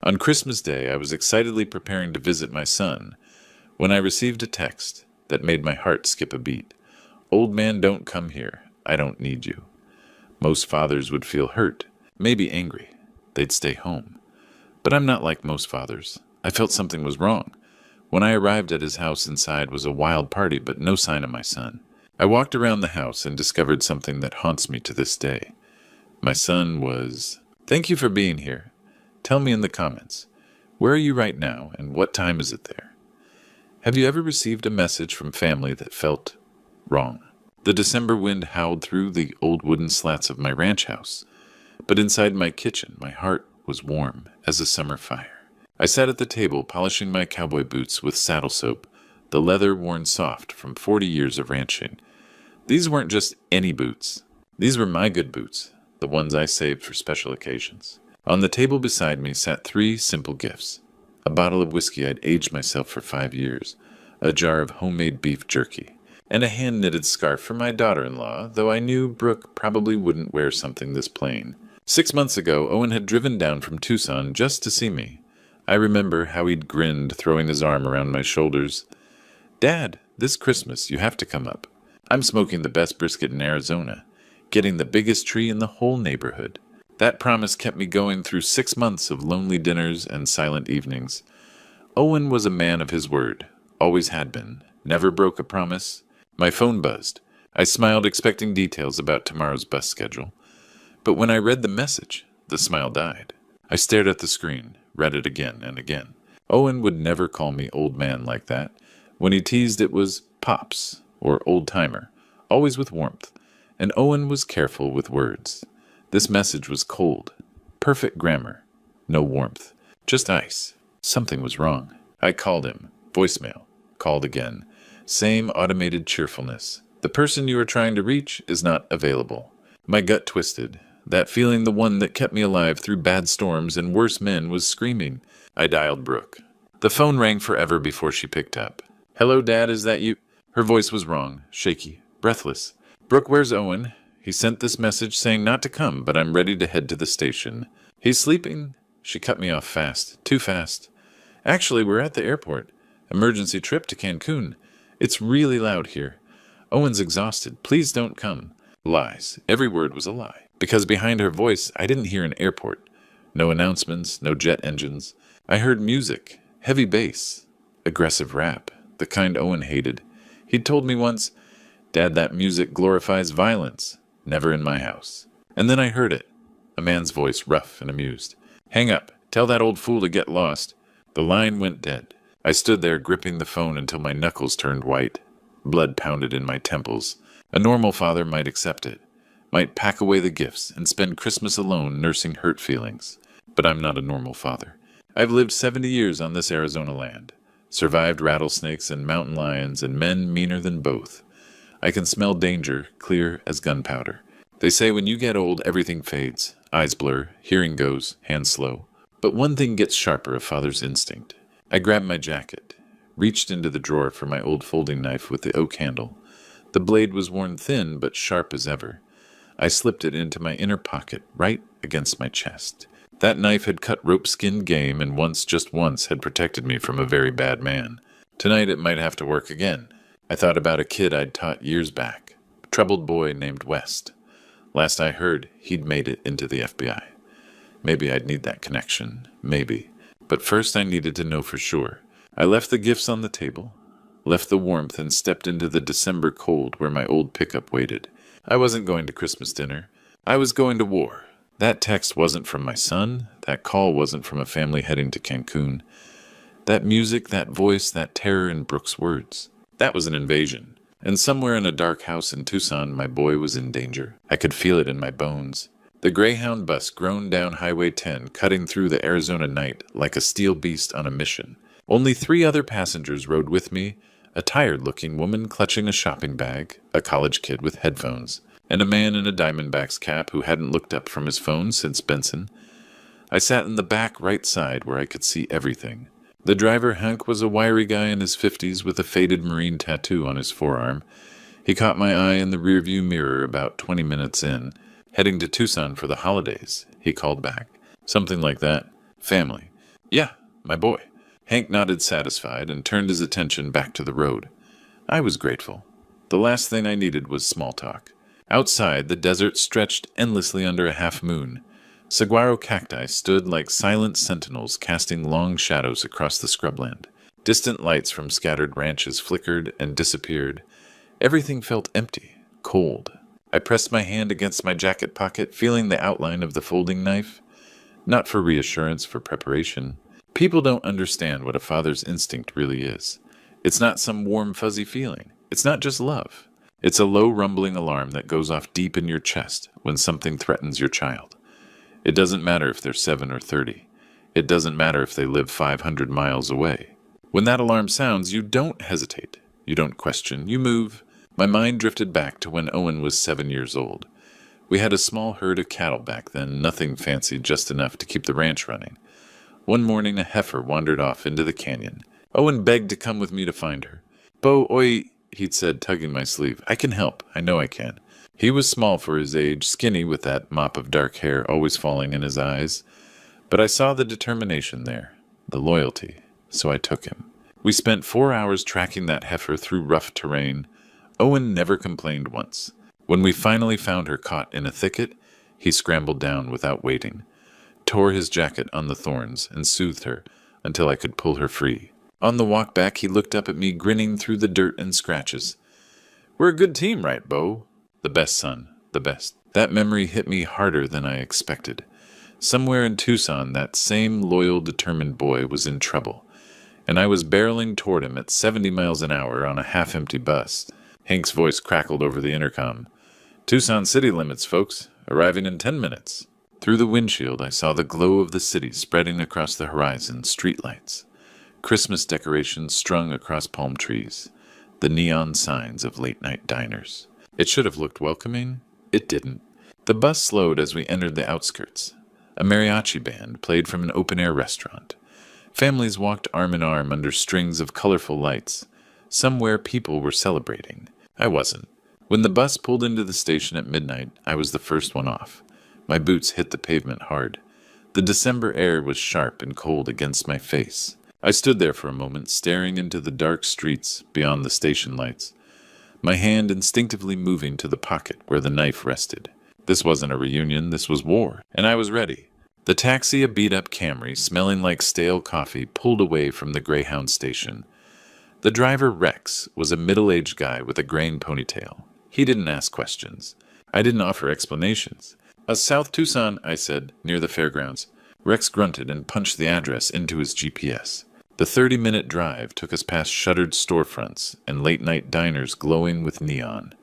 On Christmas Day, I was excitedly preparing to visit my son when I received a text that made my heart skip a beat. Old man, don't come here. I don't need you. Most fathers would feel hurt, maybe angry. They'd stay home. But I'm not like most fathers. I felt something was wrong. When I arrived at his house, inside was a wild party, but no sign of my son. I walked around the house and discovered something that haunts me to this day. My son was... Thank you for being here. Tell me in the comments, where are you right now and what time is it there? Have you ever received a message from family that felt wrong? The December wind howled through the old wooden slats of my ranch house, but inside my kitchen my heart was warm as a summer fire. I sat at the table polishing my cowboy boots with saddle soap, the leather worn soft from 40 years of ranching. These weren't just any boots. These were my good boots, the ones I saved for special occasions. On the table beside me sat 3 simple gifts: a bottle of whiskey I'd aged myself for 5 years, a jar of homemade beef jerky, and a hand-knitted scarf for my daughter-in-law, though I knew Brooke probably wouldn't wear something this plain. 6 months ago, Owen had driven down from Tucson just to see me. I remember how he'd grinned, throwing his arm around my shoulders. "Dad, this Christmas you have to come up. I'm smoking the best brisket in Arizona, getting the biggest tree in the whole neighborhood." That promise kept me going through 6 months of lonely dinners and silent evenings. Owen was a man of his word, always had been, never broke a promise. My phone buzzed. I smiled, expecting details about tomorrow's bus schedule. But when I read the message, the smile died. I stared at the screen, read it again and again. Owen would never call me old man like that. When he teased, it was Pops or old timer, always with warmth. And Owen was careful with words. This message was cold. Perfect grammar. No warmth. Just ice. Something was wrong. I called him. Voicemail. Called again. Same automated cheerfulness. The person you are trying to reach is not available. My gut twisted. That feeling, the one that kept me alive through bad storms and worse men, was screaming. I dialed Brooke. The phone rang forever before she picked up. "Hello, Dad, is that you?" Her voice was wrong, shaky, breathless. "Brooke, where's Owen? He sent this message saying not to come, but I'm ready to head to the station." "He's sleeping." She cut me off fast, too fast. "Actually, we're at the airport. Emergency trip to Cancun. It's really loud here. Owen's exhausted. Please don't come." Lies. Every word was a lie. Because behind her voice, I didn't hear an airport. No announcements, no jet engines. I heard music, heavy bass, aggressive rap, the kind Owen hated. He'd told me once, "Dad, that music glorifies violence. Never in my house." And then I heard it. A man's voice, rough and amused. "Hang up. Tell that old fool to get lost." The line went dead. I stood there gripping the phone until my knuckles turned white. Blood pounded in my temples. A normal father might accept it, might pack away the gifts and spend Christmas alone nursing hurt feelings. But I'm not a normal father. I've lived 70 years on this Arizona land, survived rattlesnakes and mountain lions and men meaner than both. I can smell danger, clear as gunpowder. They say when you get old, everything fades. Eyes blur, hearing goes, hands slow. But one thing gets sharper, a father's instinct. I grabbed my jacket, reached into the drawer for my old folding knife with the oak handle. The blade was worn thin, but sharp as ever. I slipped it into my inner pocket, right against my chest. That knife had cut rope-skinned game, and once, just once, had protected me from a very bad man. Tonight it might have to work again. I thought about a kid I'd taught years back, a troubled boy named West. Last I heard, he'd made it into the FBI. Maybe I'd need that connection, maybe. But first I needed to know for sure. I left the gifts on the table, left the warmth, and stepped into the December cold where my old pickup waited. I wasn't going to Christmas dinner. I was going to war. That text wasn't from my son. That call wasn't from a family heading to Cancun. That music, that voice, that terror in Brooke's words. That was an invasion. And somewhere in a dark house in Tucson, my boy was in danger. I could feel it in my bones. The Greyhound bus groaned down Highway 10, cutting through the Arizona night like a steel beast on a mission. Only 3 other passengers rode with me, a tired-looking woman clutching a shopping bag, a college kid with headphones, and a man in a Diamondbacks cap who hadn't looked up from his phone since Benson. I sat in the back right side where I could see everything. The driver, Hank, was a wiry guy in his 50s with a faded Marine tattoo on his forearm. He caught my eye in the rearview mirror about 20 minutes in. "Heading to Tucson for the holidays," he called back. Something like that. Family. Yeah, my boy. Hank nodded satisfied and turned his attention back to the road. I was grateful. The last thing I needed was small talk. Outside, the desert stretched endlessly under a half moon. Saguaro cacti stood like silent sentinels casting long shadows across the scrubland. Distant lights from scattered ranches flickered and disappeared. Everything felt empty, cold. I pressed my hand against my jacket pocket, feeling the outline of the folding knife. Not for reassurance, for preparation. People don't understand what a father's instinct really is. It's not some warm, fuzzy feeling. It's not just love. It's a low rumbling alarm that goes off deep in your chest when something threatens your child. It doesn't matter if they're 7 or 30. It doesn't matter if they live 500 miles away. When that alarm sounds, you don't hesitate. You don't question. You move. My mind drifted back to when Owen was 7 years old. We had a small herd of cattle back then, nothing fancy, just enough to keep the ranch running. One morning, a heifer wandered off into the canyon. Owen begged to come with me to find her. "Bo, oi," he'd said, tugging my sleeve. "I can help. I know I can." He was small for his age, skinny with that mop of dark hair always falling in his eyes. But I saw the determination there, the loyalty, so I took him. We spent 4 hours tracking that heifer through rough terrain. Owen never complained once. When we finally found her caught in a thicket, he scrambled down without waiting, tore his jacket on the thorns, and soothed her until I could pull her free. On the walk back, he looked up at me, grinning through the dirt and scratches. "We're a good team, right, Bo?" "The best, son, the best." That memory hit me harder than I expected. Somewhere in Tucson, that same loyal, determined boy was in trouble, and I was barreling toward him at 70 miles an hour on a half-empty bus. Hank's voice crackled over the intercom. "Tucson city limits, folks. Arriving in 10 minutes. Through the windshield, I saw the glow of the city spreading across the horizon, streetlights, Christmas decorations strung across palm trees, the neon signs of late-night diners. It should have looked welcoming. It didn't. The bus slowed as we entered the outskirts. A mariachi band played from an open-air restaurant. Families walked arm in arm under strings of colorful lights. Somewhere people were celebrating. I wasn't. When the bus pulled into the station at midnight, I was the first one off. My boots hit the pavement hard. The December air was sharp and cold against my face. I stood there for a moment, staring into the dark streets beyond the station lights, my hand instinctively moving to the pocket where the knife rested. This wasn't a reunion, this was war, and I was ready. The taxi, a beat-up Camry, smelling like stale coffee, pulled away from the Greyhound station. The driver, Rex, was a middle-aged guy with a graying ponytail. He didn't ask questions. I didn't offer explanations. "South Tucson," I said, near the fairgrounds. Rex grunted and punched the address into his GPS. The 30-minute drive took us past shuttered storefronts and late-night diners glowing with neon.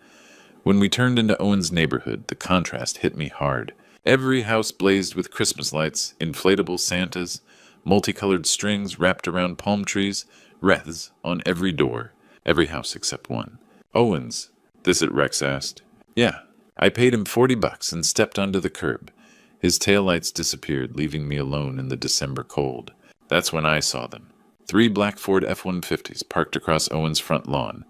When we turned into Owen's neighborhood, the contrast hit me hard. Every house blazed with Christmas lights, inflatable Santas, multicolored strings wrapped around palm trees, wreaths on every door, every house except one. "Owen's?" This at Rex asked. "Yeah." I paid him $40 and stepped onto the curb. His taillights disappeared, leaving me alone in the December cold. That's when I saw them. 3 black Ford F-150s parked across Owen's front lawn,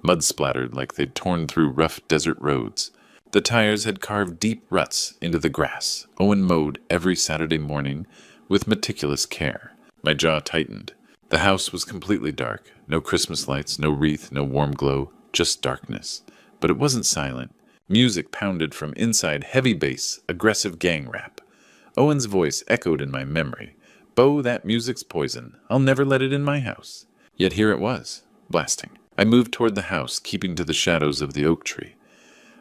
mud-splattered like they'd torn through rough desert roads. The tires had carved deep ruts into the grass. Owen mowed every Saturday morning with meticulous care. My jaw tightened. The house was completely dark. No Christmas lights, no wreath, no warm glow, just darkness. But it wasn't silent. Music pounded from inside, heavy bass, aggressive gang rap. Owen's voice echoed in my memory. "Bo, that music's poison. I'll never let it in my house." Yet here it was, blasting. I moved toward the house, keeping to the shadows of the oak tree.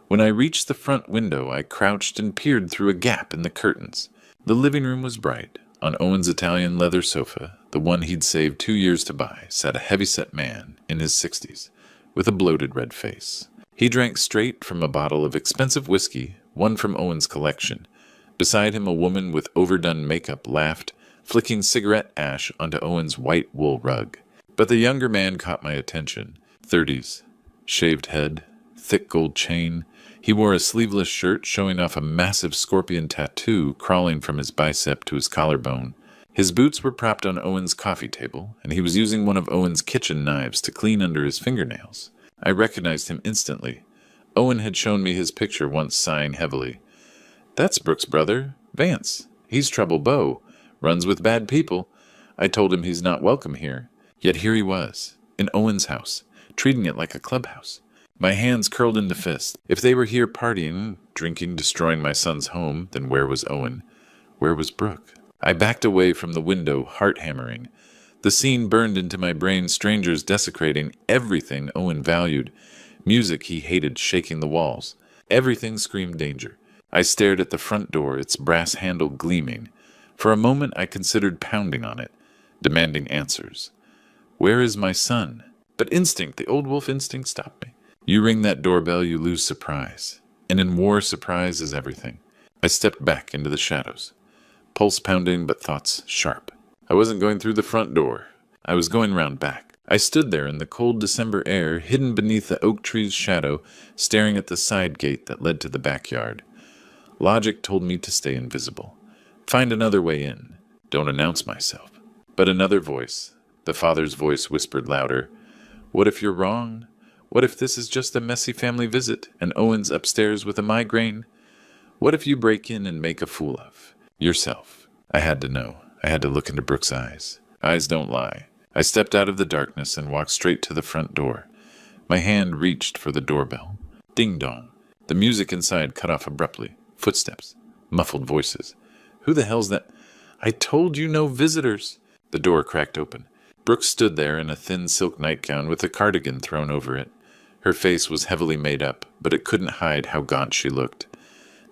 When I reached the front window, I crouched and peered through a gap in the curtains. The living room was bright. On Owen's Italian leather sofa, the one he'd saved 2 years to buy, sat a heavy-set man in his 60s, with a bloated red face. He drank straight from a bottle of expensive whiskey, one from Owen's collection. Beside him, a woman with overdone makeup laughed, flicking cigarette ash onto Owen's white wool rug. But the younger man caught my attention. 30s, shaved head, thick gold chain. He wore a sleeveless shirt showing off a massive scorpion tattoo crawling from his bicep to his collarbone. His boots were propped on Owen's coffee table, and he was using one of Owen's kitchen knives to clean under his fingernails. I recognized him instantly. Owen had shown me his picture once, sighing heavily. "That's Brooke's brother, Vance. He's Trouble Bo. Runs with bad people. I told him he's not welcome here. Yet here he was, in Owen's house, treating it like a clubhouse. My hands curled into fists. If they were here partying, drinking, destroying my son's home, then where was Owen? Where was Brooke? I backed away from the window, heart hammering. The scene burned into my brain, strangers desecrating everything Owen valued. Music he hated shaking the walls. Everything screamed danger. I stared at the front door, its brass handle gleaming. For a moment I considered pounding on it, demanding answers. Where is my son? But instinct, the old wolf instinct, stopped me. You ring that doorbell, you lose surprise. And in war, surprise is everything. I stepped back into the shadows. Pulse pounding, but thoughts sharp. I wasn't going through the front door. I was going round back. I stood there in the cold December air, hidden beneath the oak tree's shadow, staring at the side gate that led to the backyard. Logic told me to stay invisible. Find another way in. Don't announce myself. But another voice, the father's voice, whispered louder. What if you're wrong? What if this is just a messy family visit and Owen's upstairs with a migraine? What if you break in and make a fool of yourself? I had to know. I had to look into Brooke's eyes. Eyes don't lie. I stepped out of the darkness and walked straight to the front door. My hand reached for the doorbell. Ding dong. The music inside cut off abruptly. Footsteps. Muffled voices. Who the hell's that? I told you no visitors. The door cracked open. Brooke stood there in a thin silk nightgown with a cardigan thrown over it. Her face was heavily made up, but it couldn't hide how gaunt she looked.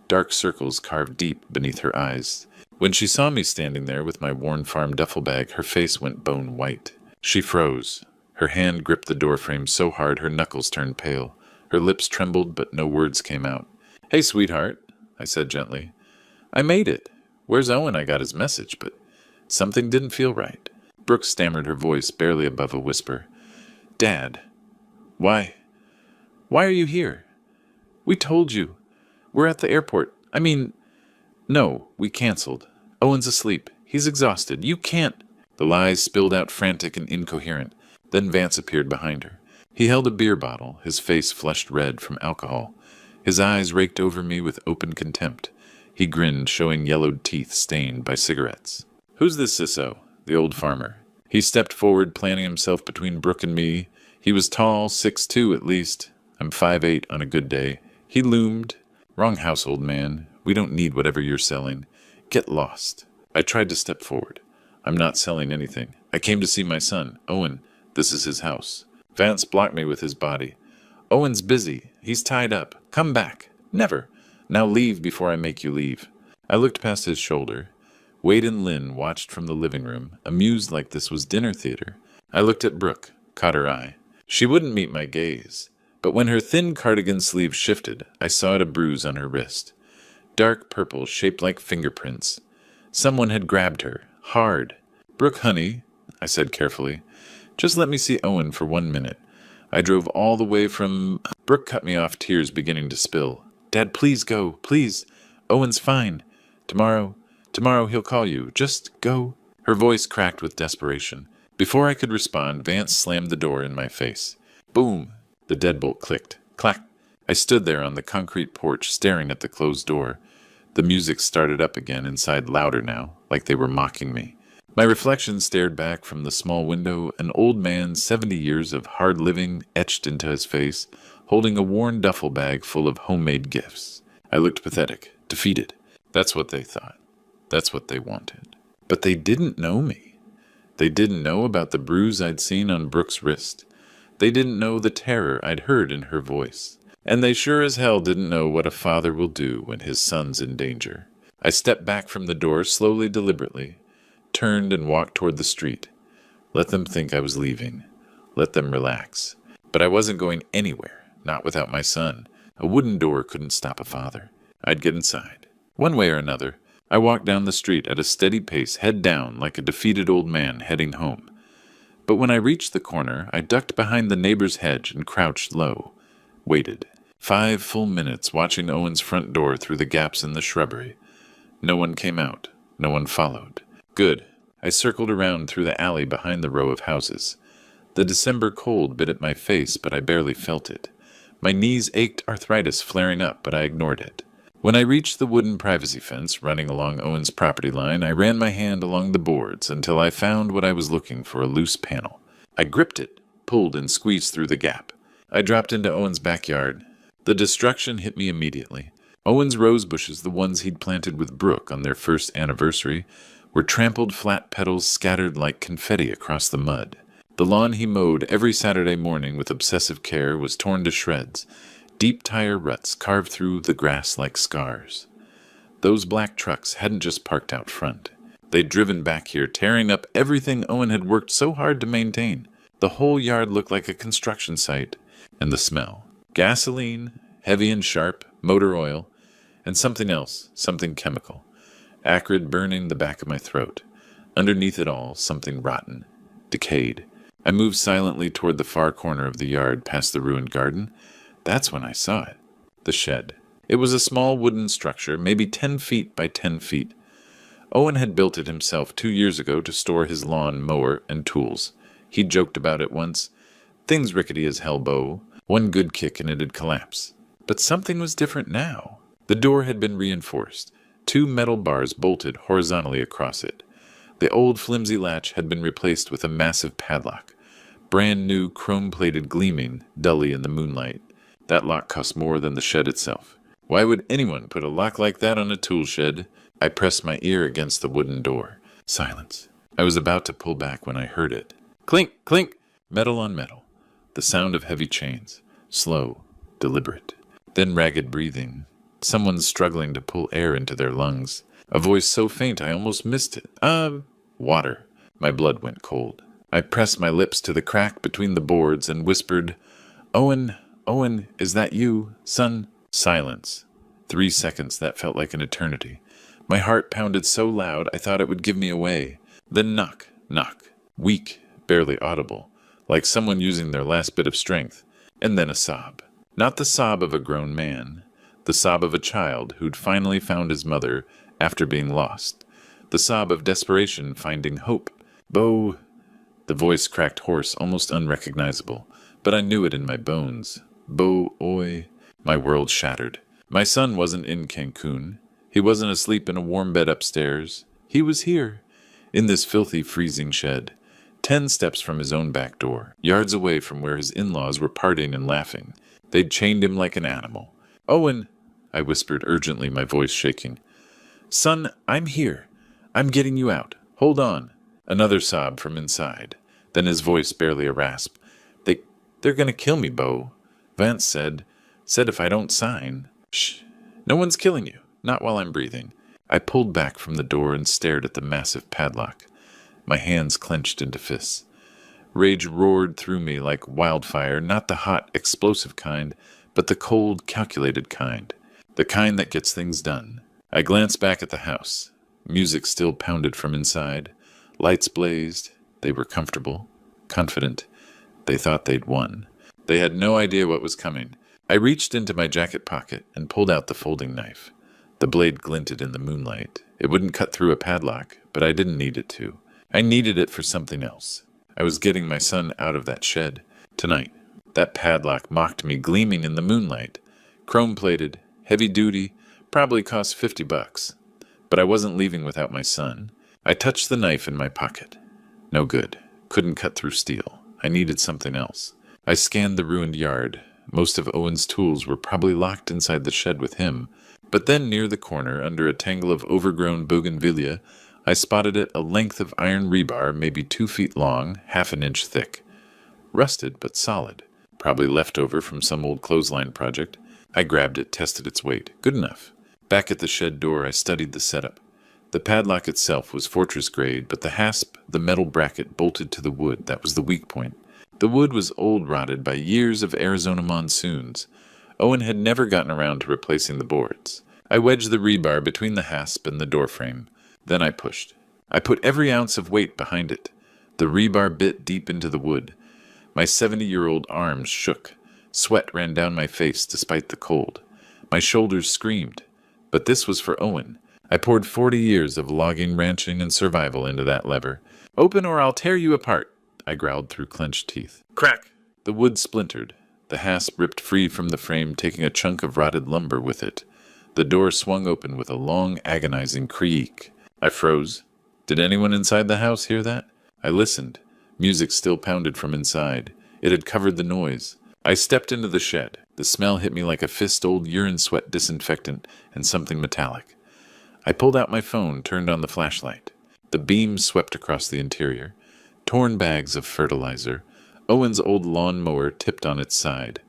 Dark circles carved deep beneath her eyes. When she saw me standing there with my worn farm duffel bag, her face went bone white. She froze. Her hand gripped the doorframe so hard her knuckles turned pale. Her lips trembled, but no words came out. Hey, sweetheart, I said gently. I made it. Where's Owen? I got his message, but something didn't feel right. Brooke stammered, her voice barely above a whisper. Dad, why are you here? We told you. We're at the airport. No, we canceled. Owen's asleep. He's exhausted. You can't. The lies spilled out frantic and incoherent. Then Vance appeared behind her. He held a beer bottle, his face flushed red from alcohol. His eyes raked over me with open contempt. He grinned, showing yellowed teeth stained by cigarettes. Who's this Cisso? The old farmer. He stepped forward, planting himself between Brooke and me. He was tall, 6'2" at least. I'm 5'8" on a good day. He loomed. Wrong house, old man. We don't need whatever you're selling. Get lost. I tried to step forward. I'm not selling anything. I came to see my son, Owen. This is his house. Vance blocked me with his body. Owen's busy. He's tied up. Come back. Never. Now leave before I make you leave. I looked past his shoulder. Wade and Lynn watched from the living room, amused like this was dinner theater. I looked at Brooke, caught her eye. She wouldn't meet my gaze. But when her thin cardigan sleeve shifted, I saw a bruise on her wrist. Dark purple, shaped like fingerprints. Someone had grabbed her, hard. Brooke, honey, I said carefully, just let me see Owen for 1 minute. I drove all the way from... Brooke cut me off, tears beginning to spill. Dad, please go, please. Owen's fine. Tomorrow he'll call you. Just go. Her voice cracked with desperation. Before I could respond, Vance slammed the door in my face. Boom. The deadbolt clicked. Clack. I stood there on the concrete porch, staring at the closed door. The music started up again inside, louder now, like they were mocking me. My reflection stared back from the small window, an old man, 70 years of hard living etched into his face, holding a worn duffel bag full of homemade gifts. I looked pathetic, defeated. That's what they thought. That's what they wanted. But they didn't know me. They didn't know about the bruise I'd seen on Brooke's wrist. They didn't know the terror I'd heard in her voice. And they sure as hell didn't know what a father will do when his son's in danger. I stepped back from the door slowly, deliberately, turned and walked toward the street. Let them think I was leaving. Let them relax. But I wasn't going anywhere, not without my son. A wooden door couldn't stop a father. I'd get inside. One way or another, I walked down the street at a steady pace, head down like a defeated old man heading home. But when I reached the corner, I ducked behind the neighbor's hedge and crouched low. Waited. 5 full minutes watching Owen's front door through the gaps in the shrubbery. No one came out. No one followed. Good. I circled around through the alley behind the row of houses. The December cold bit at my face, but I barely felt it. My knees ached, arthritis flaring up, but I ignored it. When I reached the wooden privacy fence running along Owen's property line, I ran my hand along the boards until I found what I was looking for, a loose panel. I gripped it, pulled, and squeezed through the gap. I dropped into Owen's backyard. The destruction hit me immediately. Owen's rose bushes, the ones he'd planted with Brooke on their first anniversary, were trampled flat petals scattered like confetti across the mud. The lawn he mowed every Saturday morning with obsessive care was torn to shreds, deep tire ruts carved through the grass like scars. Those black trucks hadn't just parked out front. They'd driven back here, tearing up everything Owen had worked so hard to maintain. The whole yard looked like a construction site, and the smell. Gasoline, heavy and sharp, motor oil, and something else, something chemical. Acrid, burning the back of my throat. Underneath it all, something rotten, decayed. I moved silently toward the far corner of the yard, past the ruined garden. That's when I saw it. The shed. It was a small wooden structure, maybe 10 feet by 10 feet. Owen had built it himself 2 years ago to store his lawn mower and tools. He'd joked about it once. Things rickety as hell, Bo. One good kick and it'd collapse. But something was different now. The door had been reinforced. 2 metal bars bolted horizontally across it. The old flimsy latch had been replaced with a massive padlock. Brand new, chrome-plated, gleaming dully in the moonlight. That lock cost more than the shed itself. Why would anyone put a lock like that on a tool shed? I pressed my ear against the wooden door. Silence. I was about to pull back when I heard it. Clink, clink, metal on metal. The sound of heavy chains. Slow, deliberate. Then ragged breathing. Someone struggling to pull air into their lungs. A voice so faint I almost missed it. Water. My blood went cold. I pressed my lips to the crack between the boards and whispered, Owen, is that you, son? Silence. 3 seconds that felt like an eternity. My heart pounded so loud I thought it would give me away. Then knock, knock. Weak, barely audible, like someone using their last bit of strength. And then a sob. Not the sob of a grown man. The sob of a child who'd finally found his mother after being lost. The sob of desperation finding hope. Bo. The voice cracked hoarse, almost unrecognizable, but I knew it in my bones. Bo, oi. My world shattered. My son wasn't in Cancun. He wasn't asleep in a warm bed upstairs. He was here, in this filthy, freezing shed, 10 steps from his own back door, yards away from where his in-laws were partying and laughing. They'd chained him like an animal. Owen, I whispered urgently, my voice shaking. Son, I'm here. I'm getting you out. Hold on. Another sob from inside. Then his voice barely a rasp. They're gonna kill me, Bo. Vance said if I don't sign. Shh. No one's killing you. Not while I'm breathing. I pulled back from the door and stared at the massive padlock. My hands clenched into fists. Rage roared through me like wildfire, not the hot, explosive kind, but the cold, calculated kind. The kind that gets things done. I glanced back at the house. Music still pounded from inside. Lights blazed. They were comfortable, confident. They thought they'd won. They had no idea what was coming. I reached into my jacket pocket and pulled out the folding knife. The blade glinted in the moonlight. It wouldn't cut through a padlock, but I didn't need it to. I needed it for something else. I was getting my son out of that shed. Tonight. That padlock mocked me, gleaming in the moonlight. Chrome-plated, heavy-duty, probably cost $50. But I wasn't leaving without my son. I touched the knife in my pocket. No good. Couldn't cut through steel. I needed something else. I scanned the ruined yard. Most of Owen's tools were probably locked inside the shed with him. But then near the corner, under a tangle of overgrown bougainvillea, I spotted it, a length of iron rebar, maybe 2 feet long, half an inch thick. Rusted, but solid. Probably leftover from some old clothesline project. I grabbed it, tested its weight. Good enough. Back at the shed door, I studied the setup. The padlock itself was fortress grade, but the hasp, the metal bracket bolted to the wood, that was the weak point. The wood was old rotted by years of Arizona monsoons. Owen had never gotten around to replacing the boards. I wedged the rebar between the hasp and the doorframe. Then I pushed. I put every ounce of weight behind it. The rebar bit deep into the wood. My 70-year-old arms shook. Sweat ran down my face despite the cold. My shoulders screamed. But this was for Owen. I poured 40 years of logging, ranching, and survival into that lever. Open or I'll tear you apart, I growled through clenched teeth. Crack! The wood splintered. The hasp ripped free from the frame, taking a chunk of rotted lumber with it. The door swung open with a long, agonizing creak. I froze. Did anyone inside the house hear that? I listened. Music still pounded from inside. It had covered the noise. I stepped into the shed. The smell hit me like a fist-old urine-sweat disinfectant and something metallic. I pulled out my phone, turned on the flashlight. The beam swept across the interior. Torn bags of fertilizer. Owen's old lawn-mower tipped on its side.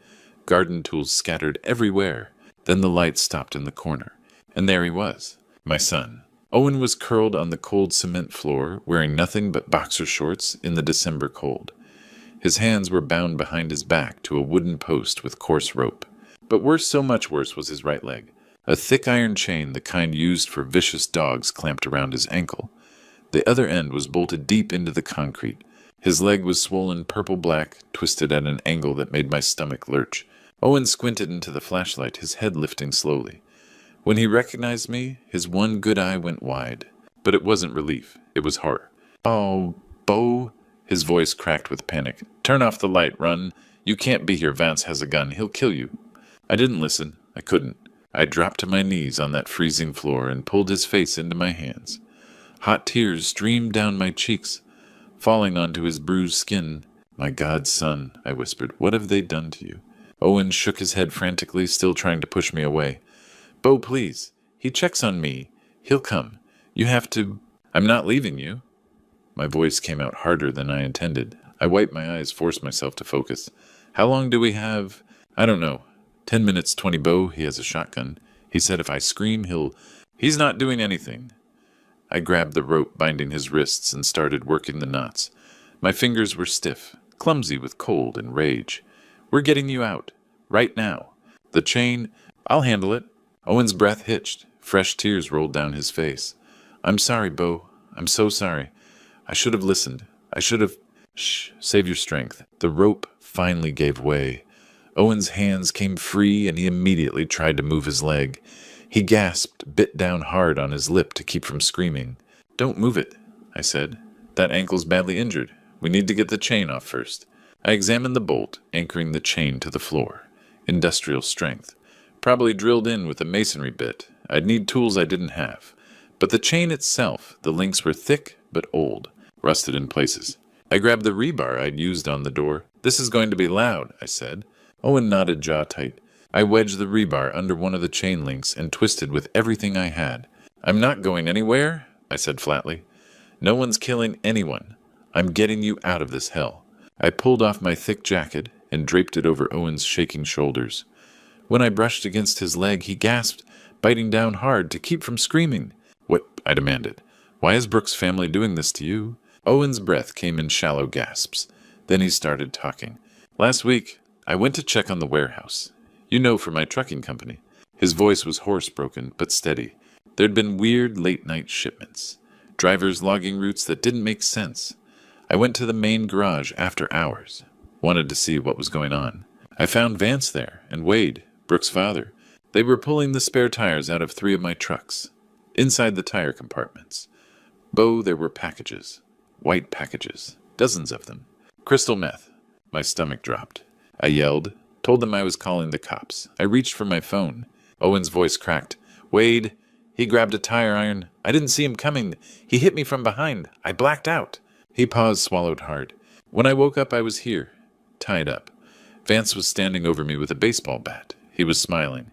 Garden tools scattered everywhere. Then the light stopped in the corner. And there he was, my son. Owen was curled on the cold cement floor, wearing nothing but boxer shorts in the December cold. His hands were bound behind his back to a wooden post with coarse rope. But worse, so much worse, was his right leg. A thick iron chain, the kind used for vicious dogs, clamped around his ankle. The other end was bolted deep into the concrete. His leg was swollen purple-black, twisted at an angle that made my stomach lurch. Owen squinted into the flashlight, his head lifting slowly. When he recognized me, his one good eye went wide. But it wasn't relief. It was horror. "Oh, Bo," his voice cracked with panic. "Turn off the light, run. You can't be here. Vance has a gun. He'll kill you." I didn't listen. I couldn't. I dropped to my knees on that freezing floor and pulled his face into my hands. Hot tears streamed down my cheeks, falling onto his bruised skin. "My God, son," I whispered, "what have they done to you?" Owen shook his head frantically, still trying to push me away. "Bo, please. He checks on me. He'll come. You have to—" "I'm not leaving you." My voice came out harder than I intended. I wiped my eyes, forced myself to focus. "How long do we have?" "I don't know. 10 minutes, 20, Bo. He has a shotgun. He said if I scream, He's not doing anything." I grabbed the rope binding his wrists and started working the knots. My fingers were stiff, clumsy with cold and rage. "We're getting you out. Right now. The chain—" "I'll handle it." Owen's breath hitched. Fresh tears rolled down his face. "I'm sorry, Bo. I'm so sorry. I should have listened. I should have—" "Shh. Save your strength." The rope finally gave way. Owen's hands came free, and he immediately tried to move his leg. He gasped, bit down hard on his lip to keep from screaming. "Don't move it," I said. "That ankle's badly injured. We need to get the chain off first." I examined the bolt, anchoring the chain to the floor. Industrial strength. Probably drilled in with a masonry bit. I'd need tools I didn't have. But the chain itself, the links were thick but old, rusted in places. I grabbed the rebar I'd used on the door. "This is going to be loud," I said. Owen nodded, jaw tight. I wedged the rebar under one of the chain links and twisted with everything I had. "I'm not going anywhere," I said flatly. "No one's killing anyone. I'm getting you out of this hell." I pulled off my thick jacket and draped it over Owen's shaking shoulders. When I brushed against his leg, he gasped, biting down hard to keep from screaming. "What?" I demanded. "Why is Brooks' family doing this to you?" Owen's breath came in shallow gasps. Then he started talking. "Last week, I went to check on the warehouse. You know, for my trucking company." His voice was hoarse-broken, but steady. There'd been weird late-night shipments. Drivers logging routes that didn't make sense. I went to the main garage after hours. Wanted to see what was going on. I found Vance there, and Wade, Brooks' father. They were pulling the spare tires out of 3 of my trucks. Inside the tire compartments. Bo, there were packages. White packages. Dozens of them. Crystal meth. My stomach dropped. I yelled. Told them I was calling the cops. I reached for my phone. Owen's voice cracked. "Wade, he grabbed a tire iron. I didn't see him coming. He hit me from behind. I blacked out." He paused, swallowed hard. "When I woke up, I was here, tied up. Vance was standing over me with a baseball bat. He was smiling.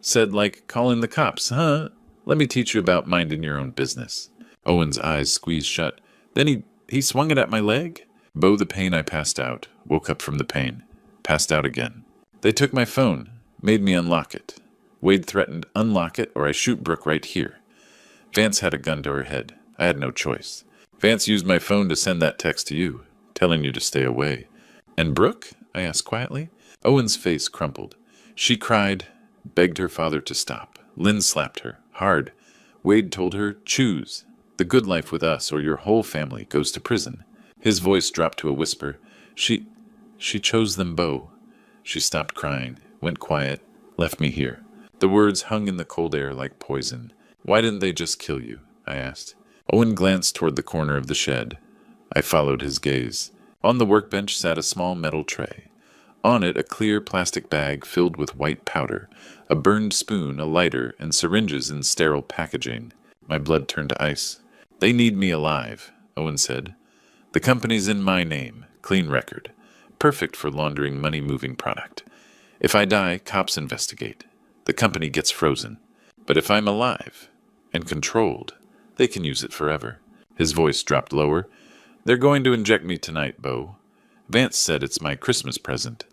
Said, like, calling the cops, huh? Let me teach you about minding your own business." Owen's eyes squeezed shut. Then he swung it at my leg. Bo, the pain, I passed out. Woke up from the pain. Passed out again. They took my phone. Made me unlock it. Wade threatened, "Unlock it or I shoot Brooke right here." Vance had a gun to her head. I had no choice. "Vance used my phone to send that text to you, telling you to stay away." "And Brooke?" I asked quietly. Owen's face crumpled. She cried, begged her father to stop. Lynn slapped her, hard. Wade told her, "Choose. The good life with us or your whole family goes to prison." His voice dropped to a whisper. She chose them, Bo." She stopped crying, went quiet, left me here. The words hung in the cold air like poison. "Why didn't they just kill you?" I asked. Owen glanced toward the corner of the shed. I followed his gaze. On the workbench sat a small metal tray. On it, a clear plastic bag filled with white powder, a burned spoon, a lighter, and syringes in sterile packaging. My blood turned to ice. They need me alive, Owen said. The company's in my name, clean record. Perfect for laundering money-moving product. If I die, cops investigate. The company gets frozen. But if I'm alive and controlled, they can use it forever. His voice dropped lower. They're going to inject me tonight, Bo. Vance said it's my Christmas present.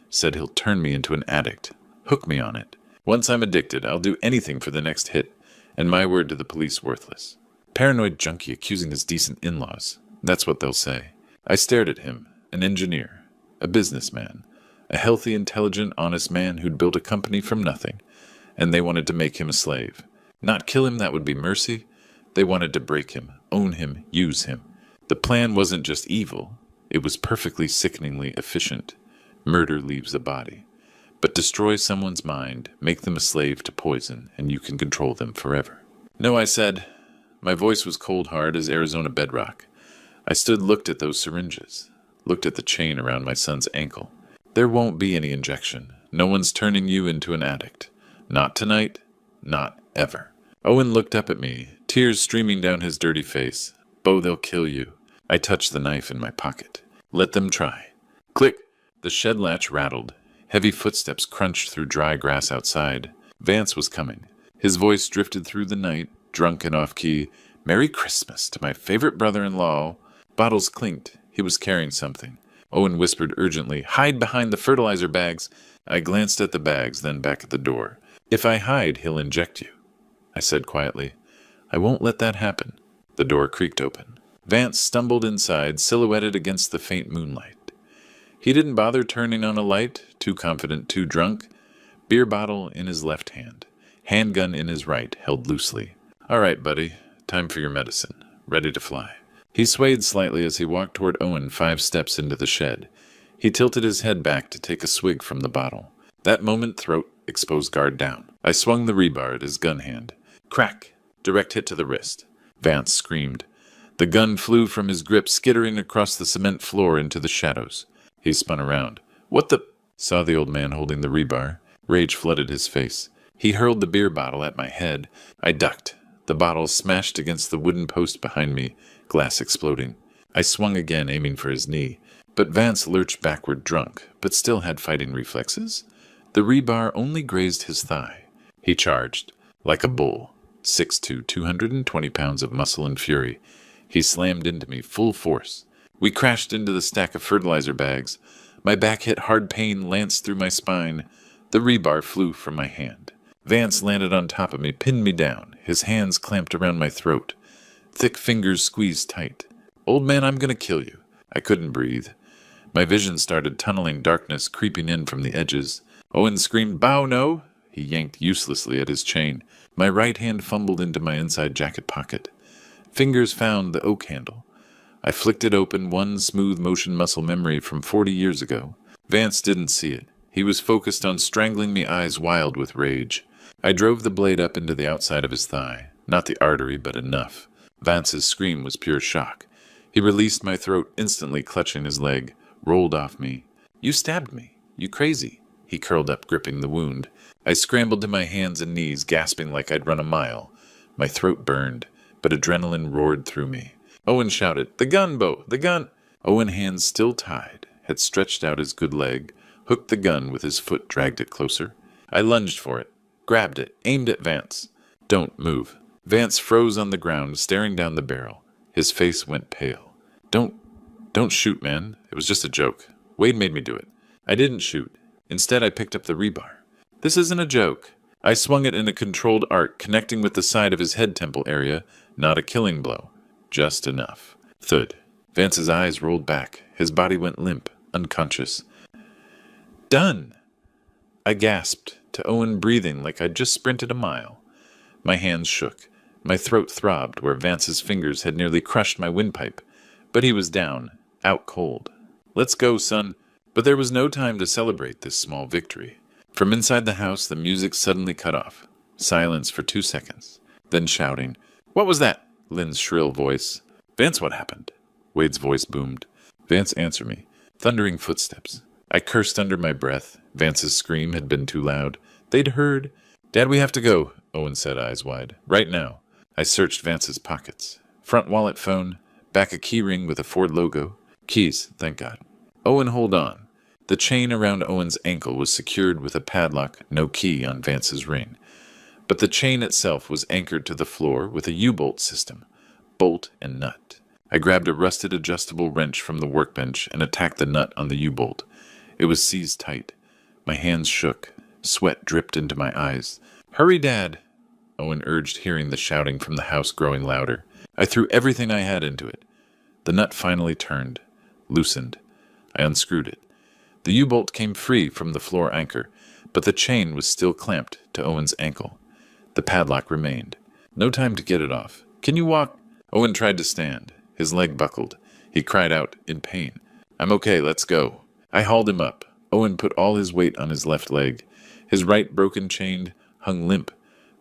Said he'll turn me into an addict. Hook me on it. Once I'm addicted, I'll do anything for the next hit. And my word to the police worthless. Paranoid junkie accusing his decent in-laws. That's what they'll say. I stared at him. An engineer. A businessman. A healthy, intelligent, honest man who'd built a company from nothing. And they wanted to make him a slave. Not kill him, that would be mercy. They wanted to break him, own him, use him. The plan wasn't just evil. It was perfectly sickeningly efficient. Murder leaves a body. But destroy someone's mind, make them a slave to poison, and you can control them forever. No, I said. My voice was cold hard as Arizona bedrock. I stood, looked at those syringes, looked at the chain around my son's ankle. There won't be any injection. No one's turning you into an addict. Not tonight, not ever. Owen looked up at me, tears streaming down his dirty face. Bo, they'll kill you. I touched the knife in my pocket. Let them try. Click! The shed latch rattled. Heavy footsteps crunched through dry grass outside. Vance was coming. His voice drifted through the night, drunk and off-key. Merry Christmas to my favorite brother-in-law. Bottles clinked. He was carrying something. Owen whispered urgently, hide behind the fertilizer bags. I glanced at the bags, then back at the door. If I hide, he'll inject you. I said quietly, I won't let that happen. The door creaked open. Vance stumbled inside, silhouetted against the faint moonlight. He didn't bother turning on a light, too confident, too drunk. Beer bottle in his left hand, handgun in his right, held loosely. All right, buddy, time for your medicine. Ready to fly. He swayed slightly as he walked toward Owen 5 steps into the shed. He tilted his head back to take a swig from the bottle. That moment, throat, exposed guard down. I swung the rebar at his gun hand. Crack! Direct hit to the wrist. Vance screamed. The gun flew from his grip, skittering across the cement floor into the shadows. He spun around. What the... Saw the old man holding the rebar. Rage flooded his face. He hurled the beer bottle at my head. I ducked. The bottle smashed against the wooden post behind me, glass exploding. I swung again, aiming for his knee. But Vance lurched backward drunk, but still had fighting reflexes. The rebar only grazed his thigh. He charged. Like a bull. 6'2", 220 pounds of muscle and fury. He slammed into me, full force. We crashed into the stack of fertilizer bags. My back hit hard pain lanced through my spine. The rebar flew from my hand. Vance landed on top of me, pinned me down, his hands clamped around my throat. Thick fingers squeezed tight. Old man, I'm gonna kill you. I couldn't breathe. My vision started tunneling, darkness creeping in from the edges. Owen screamed, Bow, no! He yanked uselessly at his chain. My right hand fumbled into my inside jacket pocket. Fingers found the oak handle. I flicked it open, one smooth motion muscle memory from 40 years ago. Vance didn't see it. He was focused on strangling me, eyes wild with rage. I drove the blade up into the outside of his thigh. Not the artery, but enough. Vance's scream was pure shock. He released my throat, instantly clutching his leg, rolled off me. You stabbed me. You crazy. He curled up, gripping the wound. I scrambled to my hands and knees, gasping like I'd run a mile. My throat burned, but adrenaline roared through me. Owen shouted, The gun, Bo! The gun! Owen, hands still tied, had stretched out his good leg, hooked the gun with his foot, dragged it closer. I lunged for it, grabbed it, aimed at Vance. Don't move. Vance froze on the ground, staring down the barrel. His face went pale. Don't shoot, man. It was just a joke. Wade made me do it. I didn't shoot. Instead, I picked up the rebar. This isn't a joke. I swung it in a controlled arc, connecting with the side of his head temple area. Not a killing blow. Just enough. Thud. Vance's eyes rolled back. His body went limp, unconscious. Done! I gasped, to Owen breathing like I'd just sprinted a mile. My hands shook. My throat throbbed where Vance's fingers had nearly crushed my windpipe. But he was down, out cold. Let's go, son. But there was no time to celebrate this small victory. From inside the house, the music suddenly cut off. Silence for 2 seconds. Then shouting. What was that? Lynn's shrill voice. Vance, what happened? Wade's voice boomed. Vance, answer me. Thundering footsteps. I cursed under my breath. Vance's scream had been too loud. They'd heard. Dad, we have to go, Owen said, eyes wide. Right now. I searched Vance's pockets. Front wallet, phone, back a key ring with a Ford logo. Keys, thank God. Owen, hold on. The chain around Owen's ankle was secured with a padlock, no key on Vance's ring. But the chain itself was anchored to the floor with a U-bolt system. Bolt and nut. I grabbed a rusted adjustable wrench from the workbench and attacked the nut on the U-bolt. It was seized tight. My hands shook. Sweat dripped into my eyes. Hurry, Dad, Owen urged, hearing the shouting from the house growing louder. I threw everything I had into it. The nut finally turned, loosened. I unscrewed it. The U-bolt came free from the floor anchor, but the chain was still clamped to Owen's ankle. The padlock remained. No time to get it off. Can you walk? Owen tried to stand. His leg buckled. He cried out in pain. I'm okay, let's go. I hauled him up. Owen put all his weight on his left leg. His right broken chain hung limp.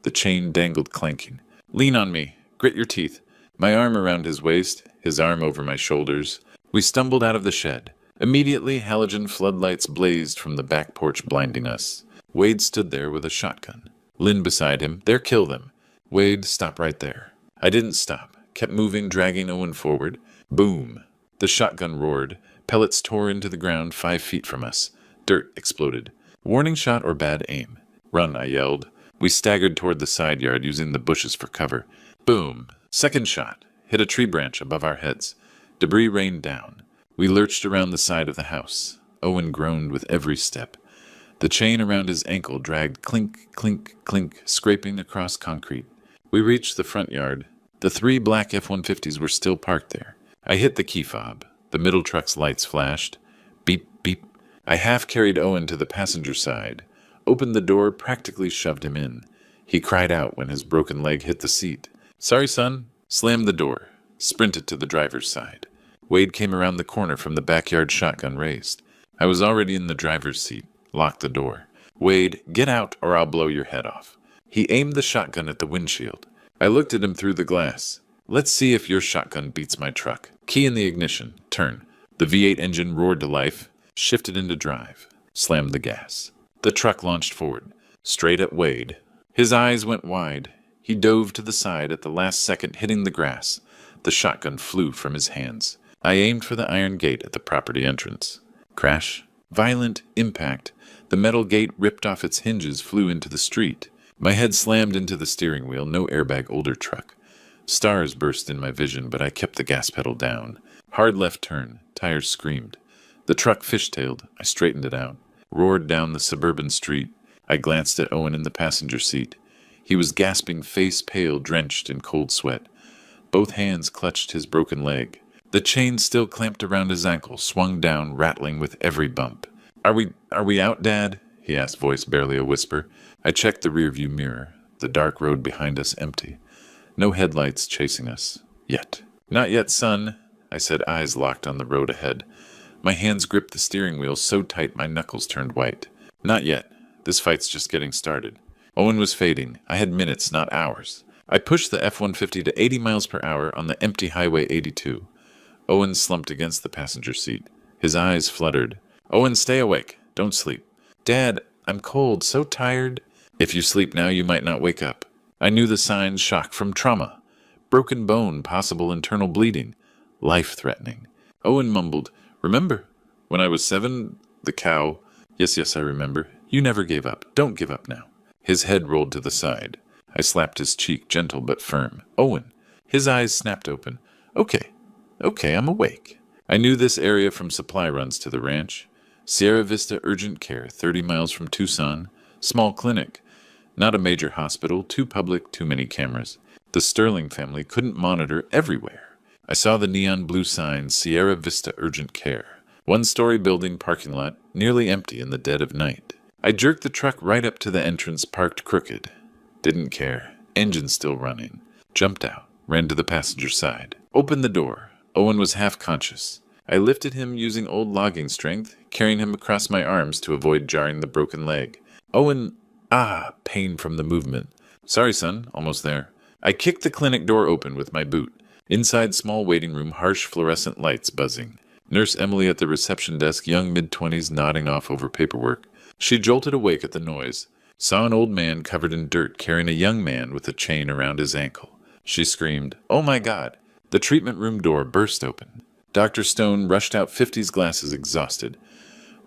The chain dangled clanking. Lean on me. Grit your teeth. My arm around his waist, his arm over my shoulders. We stumbled out of the shed. Immediately, halogen floodlights blazed from the back porch, blinding us. Wade stood there with a shotgun. Lynn beside him. There, kill them. Wade, stop right there. I didn't stop. Kept moving, dragging Owen forward. Boom. The shotgun roared. Pellets tore into the ground 5 feet from us. Dirt exploded. Warning shot or bad aim? Run, I yelled. We staggered toward the side yard, using the bushes for cover. Boom. Second shot. Hit a tree branch above our heads. Debris rained down. We lurched around the side of the house. Owen groaned with every step. The chain around his ankle dragged clink, clink, clink, scraping across concrete. We reached the front yard. The 3 black F-150s were still parked there. I hit the key fob. The middle truck's lights flashed. Beep, beep. I half-carried Owen to the passenger side. Opened the door, practically shoved him in. He cried out when his broken leg hit the seat. Sorry, son. Slammed the door. Sprinted to the driver's side. Wade came around the corner from the backyard, shotgun raised. I was already in the driver's seat. Locked the door. Wade, get out or I'll blow your head off. He aimed the shotgun at the windshield. I looked at him through the glass. Let's see if your shotgun beats my truck. Key in the ignition. Turn. The V8 engine roared to life. Shifted into drive. Slammed the gas. The truck launched forward. Straight at Wade. His eyes went wide. He dove to the side at the last second, hitting the grass. The shotgun flew from his hands. I aimed for the iron gate at the property entrance. Crash. Violent impact. The metal gate ripped off its hinges, flew into the street. My head slammed into the steering wheel, no airbag, older truck. Stars burst in my vision, but I kept the gas pedal down. Hard left turn. Tires screamed. The truck fishtailed. I straightened it out. Roared down the suburban street. I glanced at Owen in the passenger seat. He was gasping, face pale, drenched in cold sweat. Both hands clutched his broken leg. The chain still clamped around his ankle, swung down, rattling with every bump. Are we out, Dad? He asked, voice barely a whisper. I checked the rearview mirror. The dark road behind us empty. No headlights chasing us. Yet. Not yet, son, I said, eyes locked on the road ahead. My hands gripped the steering wheel so tight my knuckles turned white. Not yet. This fight's just getting started. Owen was fading. I had minutes, not hours. I pushed the F-150 to 80 miles per hour on the empty Highway 82. Owen slumped against the passenger seat. His eyes fluttered. Owen, stay awake. Don't sleep. Dad, I'm cold, so tired. If you sleep now, you might not wake up. I knew the signs: shock from trauma. Broken bone, possible internal bleeding. Life-threatening. Owen mumbled, remember, when I was 7, the cow... Yes, I remember. You never gave up. Don't give up now. His head rolled to the side. I slapped his cheek, gentle but firm. Owen. His eyes snapped open. Okay, I'm awake. I knew this area from supply runs to the ranch. Sierra Vista Urgent Care, 30 miles from Tucson. Small clinic. Not a major hospital, too public, too many cameras. The Sterling family couldn't monitor everywhere. I saw the neon blue sign, Sierra Vista Urgent Care. 1-story building, parking lot, nearly empty in the dead of night. I jerked the truck right up to the entrance, parked crooked. Didn't care. Engine still running. Jumped out, ran to the passenger side. Opened the door. Owen was half conscious. I lifted him using old logging strength, carrying him across my arms to avoid jarring the broken leg. Owen, pain from the movement. Sorry, son, almost there. I kicked the clinic door open with my boot. Inside, small waiting room, harsh fluorescent lights buzzing. Nurse Emily at the reception desk, young mid-20s, nodding off over paperwork. She jolted awake at the noise, saw an old man covered in dirt carrying a young man with a chain around his ankle. She screamed, "Oh my God!" The treatment room door burst open. Dr. Stone rushed out 50's glasses, exhausted.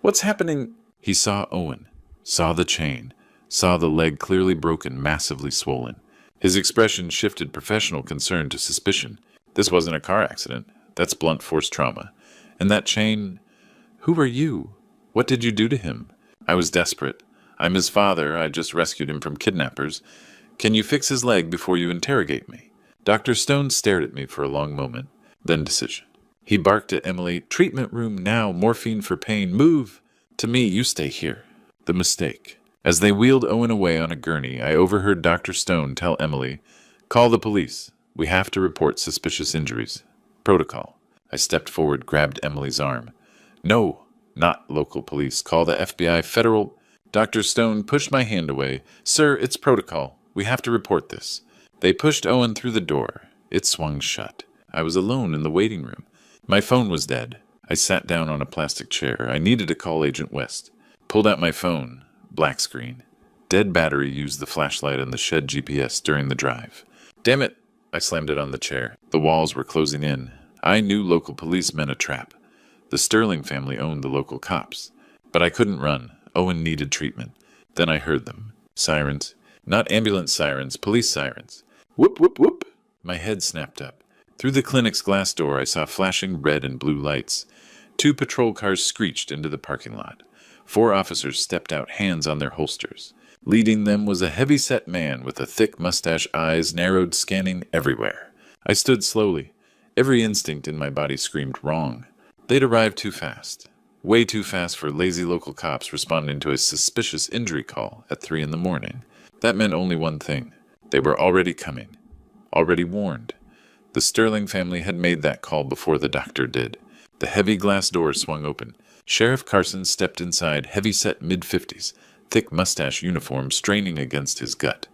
"What's happening?" He saw Owen, saw the chain, saw the leg clearly broken, massively swollen. His expression shifted professional concern to suspicion. This wasn't a car accident. That's blunt force trauma. And that chain... Who are you? What did you do to him? I was desperate. I'm his father. I just rescued him from kidnappers. Can you fix his leg before you interrogate me? Dr. Stone stared at me for a long moment, then decision. He barked at Emily, "Treatment room now, morphine for pain, move!" To me, "You stay here." The mistake. As they wheeled Owen away on a gurney, I overheard Dr. Stone tell Emily, "Call the police. We have to report suspicious injuries. Protocol." I stepped forward, grabbed Emily's arm. "No, not local police. Call the FBI, federal..." Dr. Stone pushed my hand away. "Sir, it's protocol. We have to report this." They pushed Owen through the door. It swung shut. I was alone in the waiting room. My phone was dead. I sat down on a plastic chair. I needed to call Agent West. Pulled out my phone. Black screen. Dead battery used the flashlight and the shed GPS during the drive. Damn it! I slammed it on the chair. The walls were closing in. I knew local police meant a trap. The Sterling family owned the local cops. But I couldn't run. Owen needed treatment. Then I heard them. Sirens. Not ambulance sirens, police sirens. Whoop, whoop, whoop. My head snapped up. Through the clinic's glass door, I saw flashing red and blue lights. 2 patrol cars screeched into the parking lot. 4 officers stepped out, hands on their holsters. Leading them was a heavy-set man with a thick mustache, eyes narrowed, scanning everywhere. I stood slowly. Every instinct in my body screamed wrong. They'd arrived too fast. Way too fast for lazy local cops responding to a suspicious injury call at 3 in the morning. That meant only one thing. They were already coming. Already warned. The Sterling family had made that call before the doctor did. The heavy glass door swung open. Sheriff Carson stepped inside, heavy-set mid-50s, thick mustache uniform straining against his gut.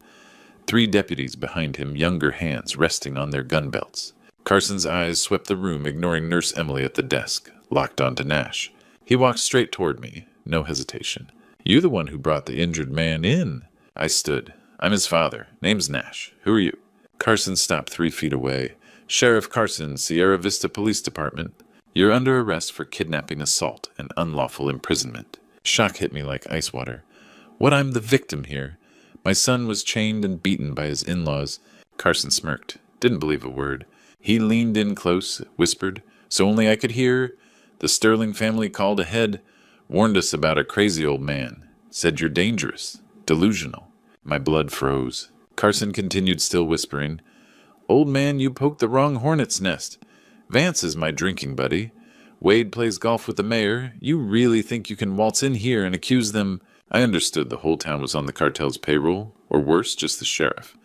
3 deputies behind him, younger hands resting on their gun belts. Carson's eyes swept the room, ignoring Nurse Emily at the desk, locked onto Nash. He walked straight toward me, no hesitation. "You the one who brought the injured man in." I stood. "I'm his father. Name's Nash. Who are you?" Carson stopped 3 feet away. "Sheriff Carson, Sierra Vista Police Department. You're under arrest for kidnapping, assault, and unlawful imprisonment." Shock hit me like ice water. What, I'm the victim here? My son was chained and beaten by his in-laws. Carson smirked. Didn't believe a word. He leaned in close, whispered, so only I could hear. "The Sterling family called ahead. Warned us about a crazy old man. Said you're dangerous. Delusional." My blood froze. Carson continued, still whispering. "Old man, you poked the wrong hornet's nest. Vance is my drinking buddy. Wade plays golf with the mayor. You really think you can waltz in here and accuse them?" I understood the whole town was on the cartel's payroll, or worse, just the sheriff.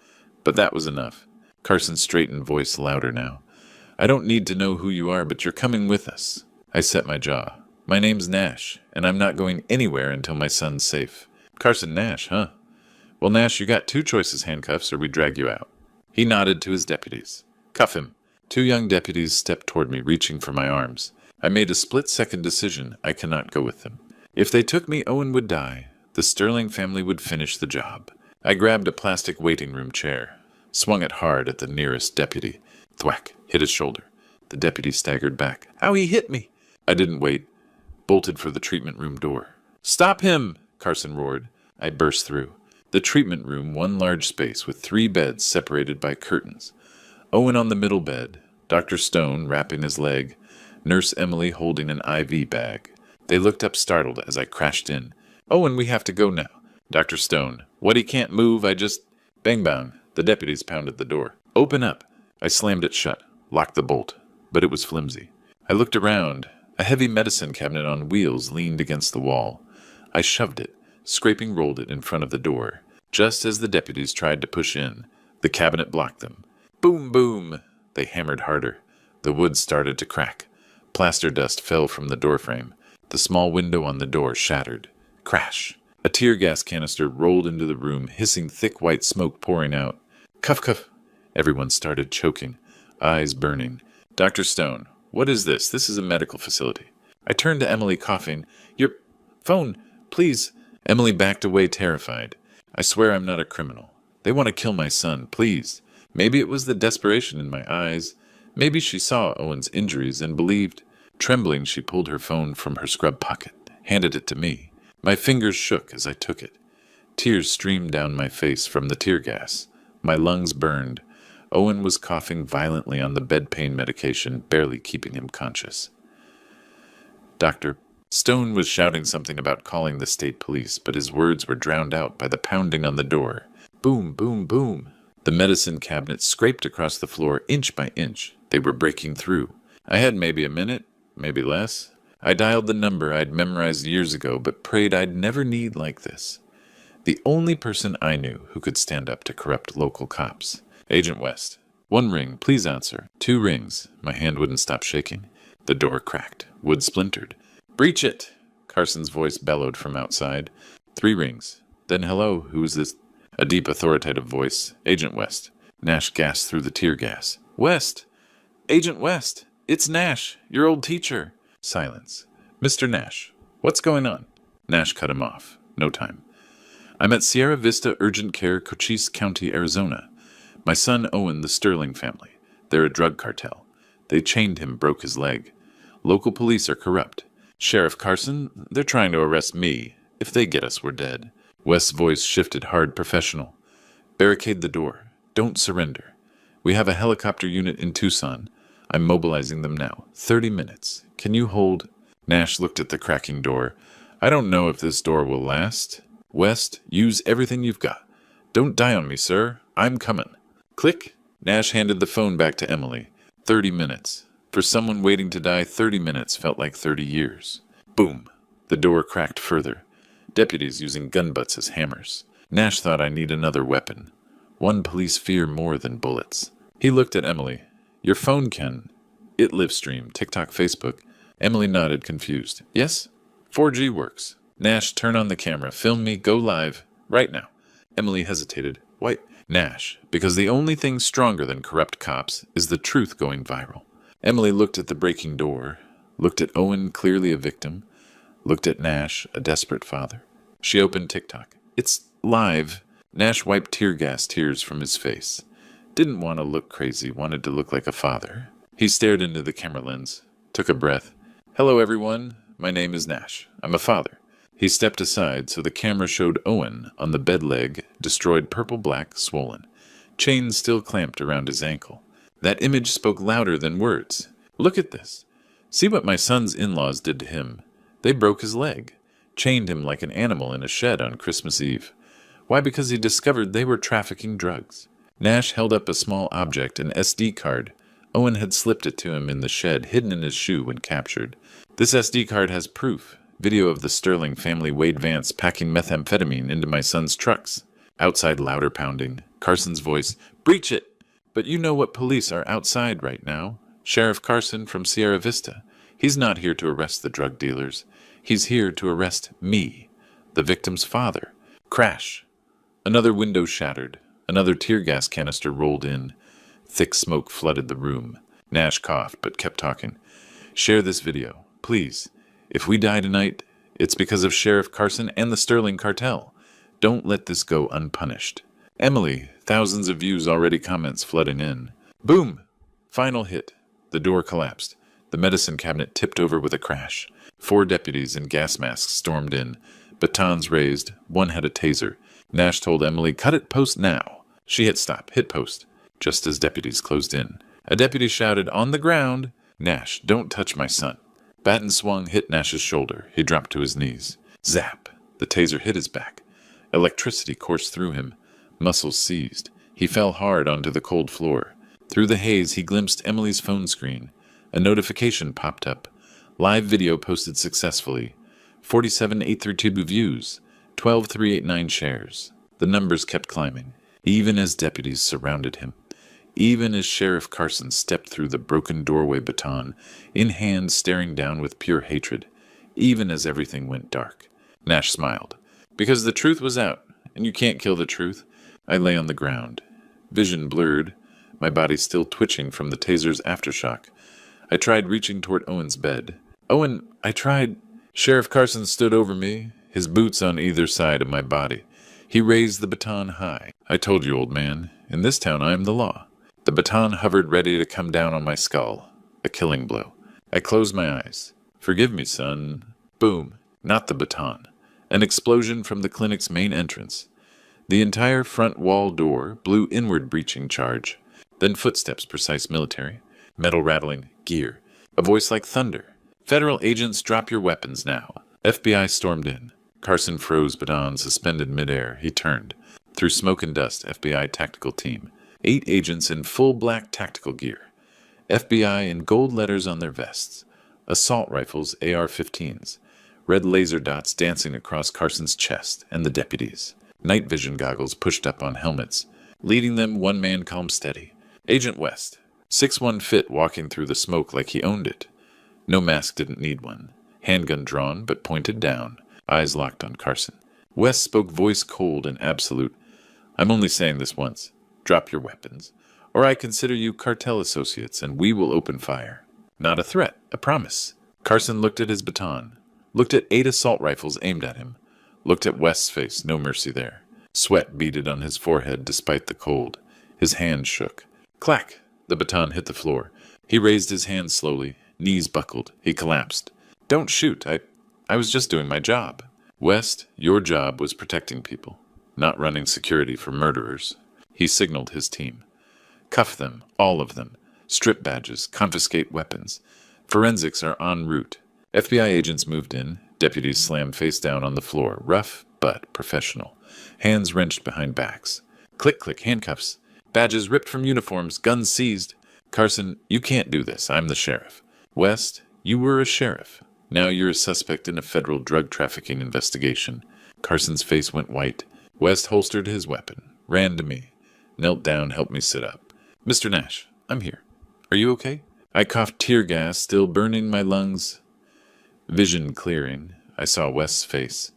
But that was enough. Carson's straightened voice louder now. "I don't need to know who you are, but you're coming with us." I set my jaw. "My name's Nash, and I'm not going anywhere until my son's safe." "Carson Nash, huh? Well, Nash, you got 2 choices, handcuffs, or we drag you out." He nodded to his deputies. "Cuff him." 2 young deputies stepped toward me, reaching for my arms. I made a split-second decision. I cannot go with them. If they took me, Owen would die. The Sterling family would finish the job. I grabbed a plastic waiting room chair, swung it hard at the nearest deputy. Thwack, hit his shoulder. The deputy staggered back. "Ow, he hit me!" I didn't wait. Bolted for the treatment room door. "Stop him!" Carson roared. I burst through. The treatment room, one large space with 3 beds separated by curtains. Owen on the middle bed, Dr. Stone wrapping his leg, Nurse Emily holding an IV bag. They looked up startled as I crashed in. "Owen, we have to go now." Dr. Stone. "What, he can't move? I just..." Bang bang. The deputies pounded the door. "Open up." I slammed it shut, locked the bolt, but it was flimsy. I looked around. A heavy medicine cabinet on wheels leaned against the wall. I shoved it, scraping rolled it in front of the door. Just as the deputies tried to push in, the cabinet blocked them. Boom, boom! They hammered harder. The wood started to crack. Plaster dust fell from the doorframe. The small window on the door shattered. Crash! A tear gas canister rolled into the room, hissing thick white smoke pouring out. Cuff, cuff! Everyone started choking, eyes burning. "Dr. Stone, What is this? This is a medical facility. I turned to Emily, coughing. Your phone, please. Emily backed away, terrified. I swear I'm not a criminal. They want to kill my son, please. Maybe it was the desperation in my eyes. Maybe she saw Owen's injuries and believed. Trembling, she pulled her phone from her scrub pocket, handed it to me. My fingers shook as I took it. Tears streamed down my face from the tear gas. My lungs burned. Owen was coughing violently on the bed pain medication, barely keeping him conscious. Dr. Stone was shouting something about calling the state police, but his words were drowned out by the pounding on the door. Boom, boom, boom. The medicine cabinet scraped across the floor inch by inch. They were breaking through. I had maybe a minute, maybe less. I dialed the number I'd memorized years ago, but prayed I'd never need like this. The only person I knew who could stand up to corrupt local cops. Agent West. 1 ring, please answer. 2 rings. My hand wouldn't stop shaking. The door cracked. Wood splintered. Breach it! Carson's voice bellowed from outside. 3 rings. Then hello, who is this? A deep, authoritative voice. Agent West. Nash gasped through the tear gas. West! Agent West! It's Nash, your old teacher. Silence. Mr. Nash, what's going on? Nash cut him off. No time. I'm at Sierra Vista Urgent Care, Cochise County, Arizona. My son Owen, the Sterling family. They're a drug cartel. They chained him, broke his leg. Local police are corrupt. Sheriff Carson, they're trying to arrest me. If they get us, we're dead. West's voice shifted hard, professional. Barricade the door. Don't surrender. We have a helicopter unit in Tucson. I'm mobilizing them now. 30 minutes. Can you hold? Nash looked at the cracking door. I don't know if this door will last. West, use everything you've got. Don't die on me, sir. I'm coming. Click. Nash handed the phone back to Emily. 30 minutes. For someone waiting to die, 30 minutes felt like 30 years. Boom. The door cracked further. Deputies using gun butts as hammers. Nash thought I need another weapon. One police fear more than bullets. He looked at Emily. Your phone, Ken. It live stream, TikTok, Facebook. Emily nodded, confused. Yes? 4G works. Nash, turn on the camera. Film me. Go live. Right now. Emily hesitated. Why? Nash, because the only thing stronger than corrupt cops is the truth going viral. Emily looked at the breaking door, looked at Owen, clearly a victim, looked at Nash, a desperate father. She opened TikTok. It's live. Nash wiped tear gas tears from his face. Didn't want to look crazy, wanted to look like a father. He stared into the camera lens, took a breath. Hello, everyone. My name is Nash. I'm a father. He stepped aside so the camera showed Owen on the bed leg, destroyed purple-black, swollen. Chains still clamped around his ankle. That image spoke louder than words. Look at this. See what my son's in-laws did to him. They broke his leg, chained him like an animal in a shed on Christmas Eve. Why? Because he discovered they were trafficking drugs. Nash held up a small object, an SD card. Owen had slipped it to him in the shed, hidden in his shoe when captured. This SD card has proof. Video of the Sterling family Wade Vance packing methamphetamine into my son's trucks. Outside louder pounding. Carson's voice. Breach it! But you know what police are outside right now. Sheriff Carson from Sierra Vista. He's not here to arrest the drug dealers. He's here to arrest me, the victim's father. Crash. Another window shattered. Another tear gas canister rolled in. Thick smoke flooded the room. Nash coughed, but kept talking. Share this video, please. If we die tonight, it's because of Sheriff Carson and the Sterling cartel. Don't let this go unpunished. Emily, thousands of views already, comments flooding in. Boom! Final hit. The door collapsed. The medicine cabinet tipped over with a crash. 4 deputies in gas masks stormed in. Batons raised. One had a taser. Nash told Emily, cut it, post now. She hit stop, hit post, just as deputies closed in. A deputy shouted, on the ground. Nash, don't touch my son. Batten swung, hit Nash's shoulder. He dropped to his knees. Zap! The taser hit his back. Electricity coursed through him. Muscles seized. He fell hard onto the cold floor. Through the haze, he glimpsed Emily's phone screen. A notification popped up. Live video posted successfully. 47,832 views. 12,389 shares. The numbers kept climbing, even as deputies surrounded him. Even as Sheriff Carson stepped through the broken doorway baton, in hand staring down with pure hatred. Even as everything went dark. Nash smiled. Because the truth was out, and you can't kill the truth. I lay on the ground. Vision blurred, my body still twitching from the taser's aftershock. I tried reaching toward Owen's bed. Owen, I tried. Sheriff Carson stood over me, his boots on either side of my body. He raised the baton high. I told you, old man, in this town I am the law. The baton hovered ready to come down on my skull. A killing blow. I closed my eyes. Forgive me, son. Boom. Not the baton. An explosion from the clinic's main entrance. The entire front wall door blew inward breaching charge. Then footsteps, precise military. Metal rattling. Gear. A voice like thunder. Federal agents, drop your weapons now. FBI stormed in. Carson froze, baton suspended midair. He turned. Through smoke and dust, FBI tactical team. 8 agents in full black tactical gear. FBI in gold letters on their vests. Assault rifles, AR-15s. Red laser dots dancing across Carson's chest and the deputies. Night vision goggles pushed up on helmets. Leading them, one man calm steady. Agent West. 6'1" fit, walking through the smoke like he owned it. No mask, didn't need one. Handgun drawn, but pointed down. Eyes locked on Carson. West spoke, voice cold and absolute. I'm only saying this once. Drop your weapons, or I consider you cartel associates, and we will open fire. Not a threat, a promise. Carson looked at his baton. Looked at 8 assault rifles aimed at him. Looked at West's face, no mercy there. Sweat beaded on his forehead despite the cold. His hand shook. Clack! The baton hit the floor. He raised his hands slowly. Knees buckled. He collapsed. Don't shoot. I was just doing my job. West, your job was protecting people, not running security for murderers. He signaled his team. Cuff them, all of them. Strip badges, confiscate weapons. Forensics are en route. FBI agents moved in. Deputies slammed face down on the floor, rough but professional. Hands wrenched behind backs. Click, click, handcuffs. Badges ripped from uniforms, guns seized. Carson, you can't do this. I'm the sheriff. West, you were a sheriff. Now you're a suspect in a federal drug trafficking investigation. Carson's face went white. West holstered his weapon, ran to me, knelt down, helped me sit up. Mr. Nash, I'm here. Are you okay? I coughed tear gas, still burning my lungs. Vision clearing, I saw West's face.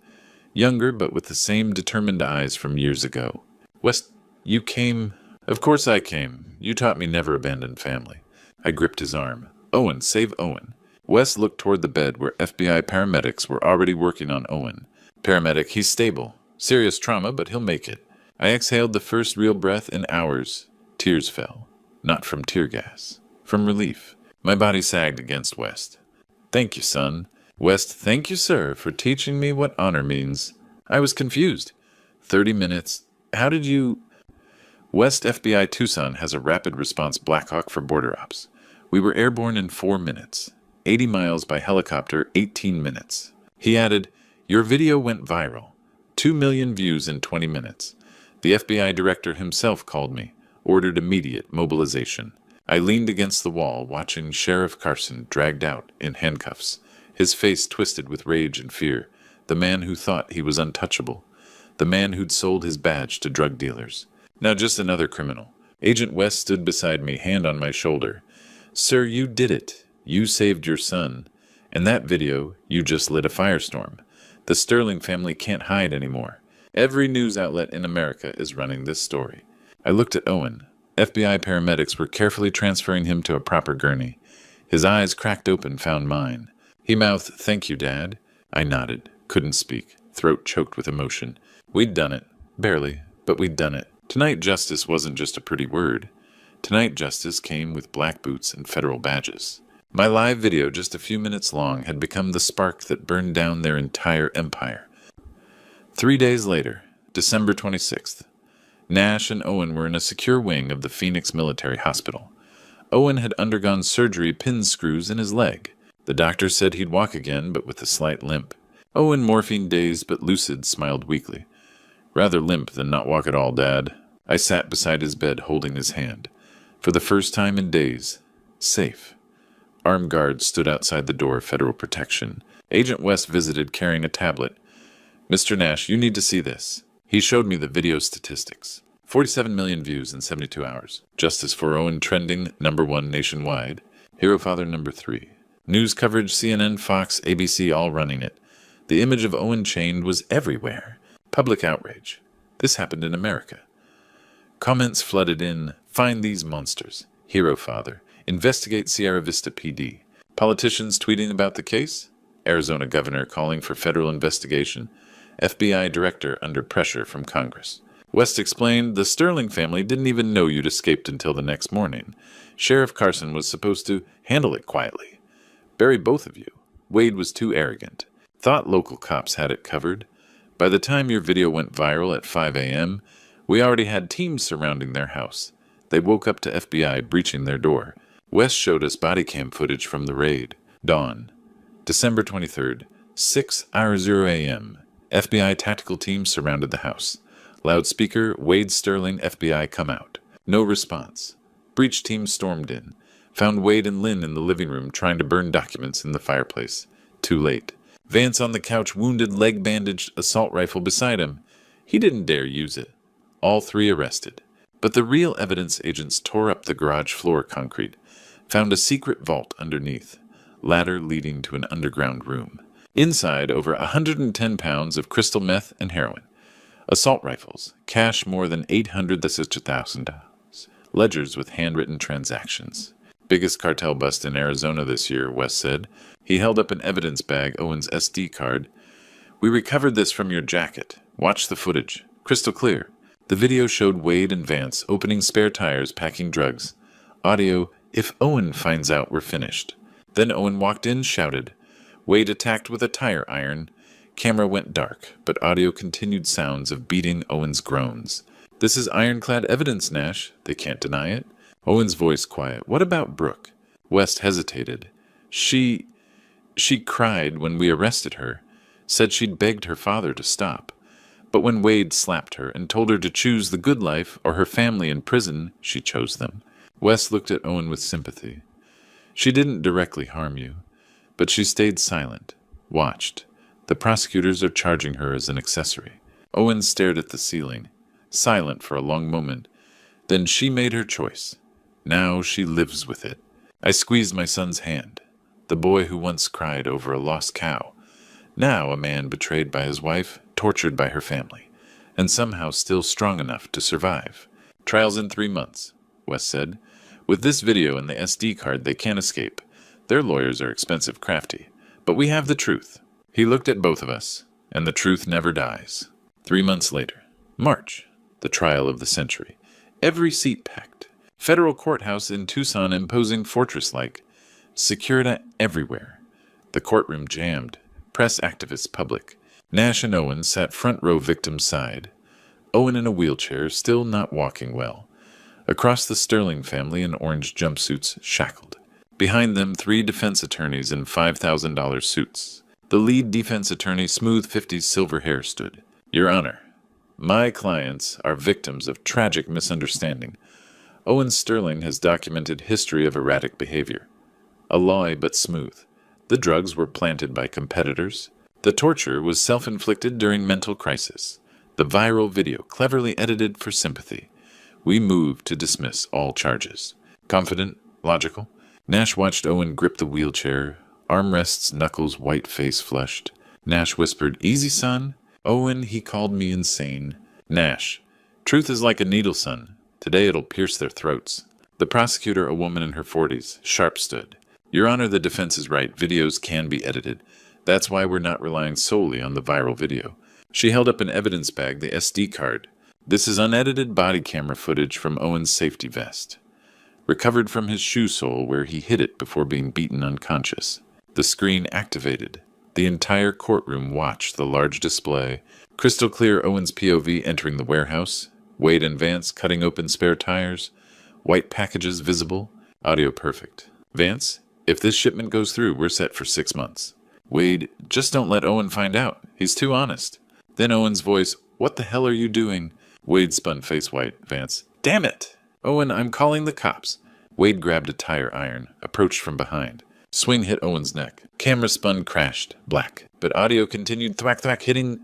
Younger, but with the same determined eyes from years ago. West, you came... Of course I came. You taught me never abandon family. I gripped his arm. Owen, save Owen. West looked toward the bed where FBI paramedics were already working on Owen. Paramedic, he's stable. Serious trauma, but he'll make it. I exhaled the first real breath in hours. Tears fell. Not from tear gas. From relief. My body sagged against West. Thank you, son. West, thank you, sir, for teaching me what honor means. I was confused. 30 minutes. How did you... West FBI Tucson has a rapid response Blackhawk for border ops. We were airborne in 4 minutes. 80 miles by helicopter, 18 minutes. He added, your video went viral. 2 million views in 20 minutes. The FBI director himself called me, ordered immediate mobilization. I leaned against the wall, watching Sheriff Carson dragged out in handcuffs, his face twisted with rage and fear, the man who thought he was untouchable, the man who'd sold his badge to drug dealers. Now just another criminal. Agent West stood beside me, hand on my shoulder. Sir, you did it. You saved your son. In that video, you just lit a firestorm. The Sterling family can't hide anymore. Every news outlet in America is running this story. I looked at Owen. FBI paramedics were carefully transferring him to a proper gurney. His eyes cracked open, found mine. He mouthed, thank you, Dad. I nodded. Couldn't speak. Throat choked with emotion. We'd done it. Barely, but we'd done it. Tonight justice wasn't just a pretty word. Tonight justice came with black boots and federal badges. My live video, just a few minutes long, had become the spark that burned down their entire empire. 3 days later, December 26th, Nash and Owen were in a secure wing of the Phoenix Military Hospital. Owen had undergone surgery, pin screws in his leg. The doctor said he'd walk again, but with a slight limp. Owen, morphine-dazed but lucid, smiled weakly. Rather limp than not walk at all, Dad. I sat beside his bed, holding his hand. For the first time in days, safe. Armed guards stood outside the door of federal protection. Agent West visited carrying a tablet. Mr. Nash, you need to see this. He showed me the video statistics. 47 million views in 72 hours. Justice for Owen trending #1 nationwide. Hero Father #3. News coverage, CNN, Fox, ABC, all running it. The image of Owen chained was everywhere. Public outrage. This happened in America. Comments flooded in. Find these monsters. Hero Father. Investigate Sierra Vista PD. Politicians tweeting about the case. Arizona governor calling for federal investigation. FBI director under pressure from Congress. West explained the Sterling family didn't even know you'd escaped until the next morning. Sheriff Carson was supposed to handle it quietly. Bury both of you. Wade was too arrogant. Thought local cops had it covered. By the time your video went viral at 5 a.m., we already had teams surrounding their house. They woke up to FBI breaching their door. West showed us body cam footage from the raid. Dawn. December 23rd, 6:00 a.m. FBI tactical teams surrounded the house. Loudspeaker, Wade Sterling, FBI, come out. No response. Breach team stormed in. Found Wade and Lynn in the living room trying to burn documents in the fireplace. Too late. Vance on the couch, wounded, leg-bandaged, assault rifle beside him. He didn't dare use it. All three arrested. But the real evidence agents tore up the garage floor concrete. Found a secret vault underneath. Ladder leading to an underground room. Inside, over 110 pounds of crystal meth and heroin. Assault rifles. Cash more than $800,000. Ledgers with handwritten transactions. Biggest cartel bust in Arizona this year, West said. He held up an evidence bag, Owen's SD card. We recovered this from your jacket. Watch the footage. Crystal clear. The video showed Wade and Vance opening spare tires, packing drugs. Audio, if Owen finds out we're finished. Then Owen walked in, shouted. Wade attacked with a tire iron. Camera went dark, but audio continued sounds of beating Owen's groans. This is ironclad evidence, Nash. They can't deny it. Owen's voice quiet. What about Brooke? West hesitated. She cried when we arrested her. Said she'd begged her father to stop. But when Wade slapped her and told her to choose the good life or her family in prison, she chose them. West looked at Owen with sympathy. She didn't directly harm you, but she stayed silent, watched. The prosecutors are charging her as an accessory. Owen stared at the ceiling, silent for a long moment. Then she made her choice. Now she lives with it. I squeezed my son's hand, the boy who once cried over a lost cow. Now a man betrayed by his wife, tortured by her family, and somehow still strong enough to survive. Trial's in 3 months, West said. With this video and the SD card, they can't escape. Their lawyers are expensive, crafty. But we have the truth. He looked at both of us, and the truth never dies. 3 months later. March, the trial of the century. Every seat packed. Federal courthouse in Tucson imposing fortress-like. Security everywhere. The courtroom jammed. Press activists public. Nash and Owen sat front row victim's side. Owen in a wheelchair, still not walking well. Across the Sterling family in orange jumpsuits, shackled. Behind them, 3 defense attorneys in $5,000 suits. The lead defense attorney, smooth 50s silver hair, stood. Your Honor, my clients are victims of tragic misunderstanding. Owen Sterling has documented history of erratic behavior. Alloy but smooth. The drugs were planted by competitors. The torture was self-inflicted during mental crisis. The viral video cleverly edited for sympathy. We moved to dismiss all charges. Confident, logical. Nash watched Owen grip the wheelchair, armrests, knuckles, white face flushed. Nash whispered, Easy, son. Owen, he called me insane. Nash, truth is like a needle, son. Today it'll pierce their throats. The prosecutor, a woman in her 40s, sharp stood. Your Honor, the defense is right. Videos can be edited. That's why we're not relying solely on the viral video. She held up an evidence bag, the SD card. This is unedited body camera footage from Owen's safety vest. Recovered from his shoe sole where he hid it before being beaten unconscious. The screen activated. The entire courtroom watched the large display. Crystal clear Owen's POV entering the warehouse. Wade and Vance cutting open spare tires. White packages visible. Audio perfect. Vance, if this shipment goes through, we're set for 6 months. Wade, just don't let Owen find out. He's too honest. Then Owen's voice, what the hell are you doing? Wade spun face white. Vance, damn it! Owen, I'm calling the cops. Wade grabbed a tire iron, approached from behind. Swing hit Owen's neck. Camera spun, crashed. Black. But audio continued thwack thwack hitting.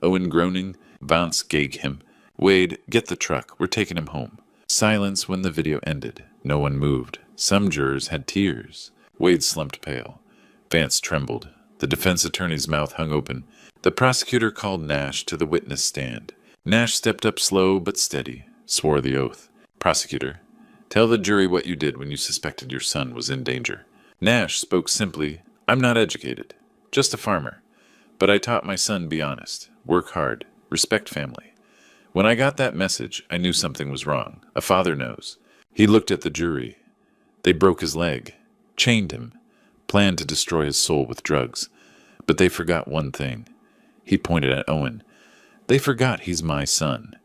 Owen groaning. Vance gag him. Wade, get the truck. We're taking him home. Silence when the video ended. No one moved. Some jurors had tears. Wade slumped pale. Vance trembled. The defense attorney's mouth hung open. The prosecutor called Nash to the witness stand. Nash stepped up slow but steady, swore the oath. Prosecutor, Tell the jury what you did when you suspected your son was in danger. Nash spoke simply, I'm not educated, just a farmer. But I taught my son be honest, work hard, respect family. When I got that message, I knew something was wrong. A father knows. He looked at the jury. They broke his leg, chained him, planned to destroy his soul with drugs. But they forgot one thing. He pointed at Owen. They forgot he's my son,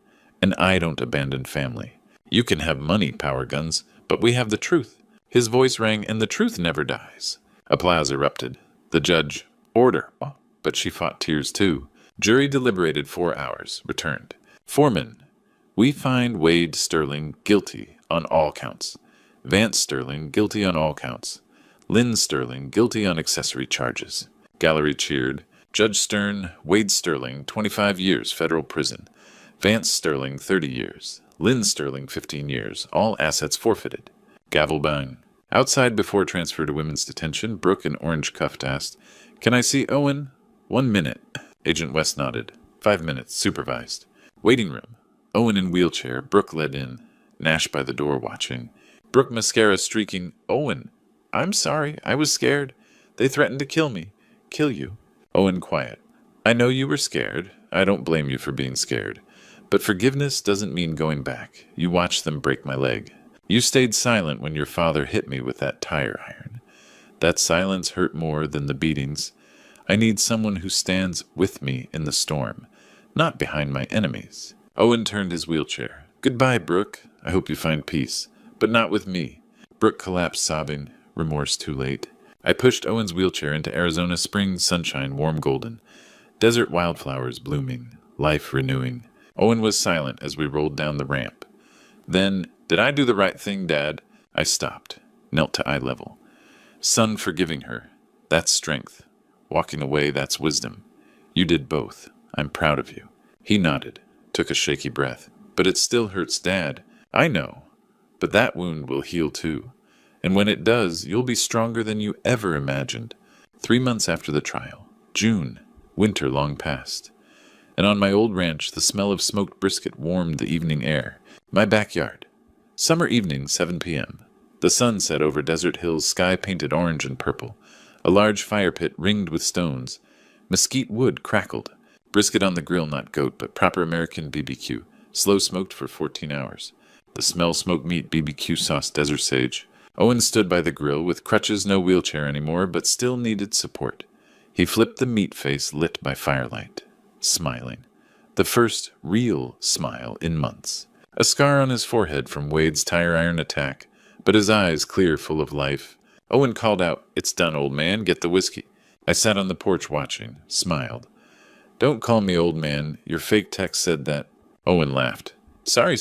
and I don't abandon family. You can have money, power guns, but we have the truth. His voice rang, and the truth never dies. Applause erupted. The judge, order. But she fought tears too. Jury deliberated 4 hours, returned. Foreman, we find Wade Sterling guilty on all counts. Vance Sterling guilty on all counts. Lynn Sterling guilty on accessory charges. Gallery cheered. Judge Stern, Wade Sterling, 25 years federal prison. Vance Sterling, 30 years. Lynn Sterling, 15 years. All assets forfeited. Gavel bang. Outside before transfer to women's detention, Brooke, an orange cuffed, asked, Can I see Owen? 1 minute. Agent West nodded. 5 minutes, supervised. Waiting room. Owen in wheelchair, Brooke led in. Nash by the door watching. Brooke mascara streaking. Owen, I'm sorry, I was scared. They threatened to kill me. Kill you. Owen quiet. I know you were scared. I don't blame you for being scared. But forgiveness doesn't mean going back. You watched them break my leg. You stayed silent when your father hit me with that tire iron. That silence hurt more than the beatings. I need someone who stands with me in the storm, not behind my enemies. Owen turned his wheelchair. Goodbye, Brooke. I hope you find peace, but not with me. Brooke collapsed sobbing, remorse too late. I pushed Owen's wheelchair into Arizona spring sunshine, warm golden. Desert wildflowers blooming, life renewing. Owen was silent as we rolled down the ramp. Then, did I do the right thing, Dad? I stopped, knelt to eye level. Son forgiving her, that's strength. Walking away, that's wisdom. You did both. I'm proud of you. He nodded, took a shaky breath. But it still hurts, Dad. I know. But that wound will heal too. And when it does, you'll be stronger than you ever imagined. 3 months after the trial. June. Winter long past. And on my old ranch, the smell of smoked brisket warmed the evening air. My backyard. Summer evening, 7 p.m. The sun set over desert hills, sky painted orange and purple. A large fire pit ringed with stones. Mesquite wood crackled. Brisket on the grill, not goat, but proper American BBQ. Slow smoked for 14 hours. The smell smoked meat, BBQ sauce, desert sage. Owen stood by the grill with crutches, no wheelchair anymore, but still needed support. He flipped the meat face lit by firelight, smiling. The first real smile in months. A scar on his forehead from Wade's tire iron attack, but his eyes clear, full of life. Owen called out, It's done, old man, get the whiskey. I sat on the porch watching, smiled. Don't call me old man, your fake text said that. Owen laughed. Sorry,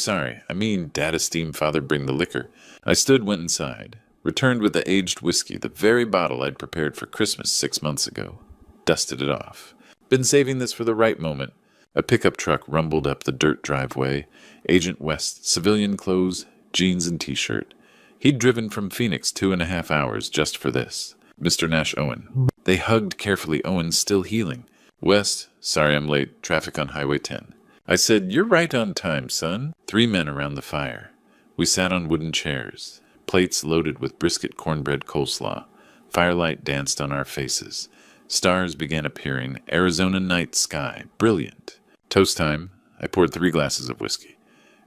I mean, Dad esteemed father bring the liquor. I stood, went inside, returned with the aged whiskey, the very bottle I'd prepared for Christmas 6 months ago. Dusted it off. Been saving this for the right moment. A pickup truck rumbled up the dirt driveway. Agent West, civilian clothes, jeans and t-shirt. He'd driven from Phoenix 2.5 hours just for this. Mr. Nash Owen. They hugged carefully, Owen still healing. West, sorry I'm late, traffic on Highway 10. I said, You're right on time, son. 3 men around the fire. We sat on wooden chairs, plates loaded with brisket cornbread coleslaw. Firelight danced on our faces. Stars began appearing, Arizona night sky, brilliant. Toast time. I poured 3 glasses of whiskey.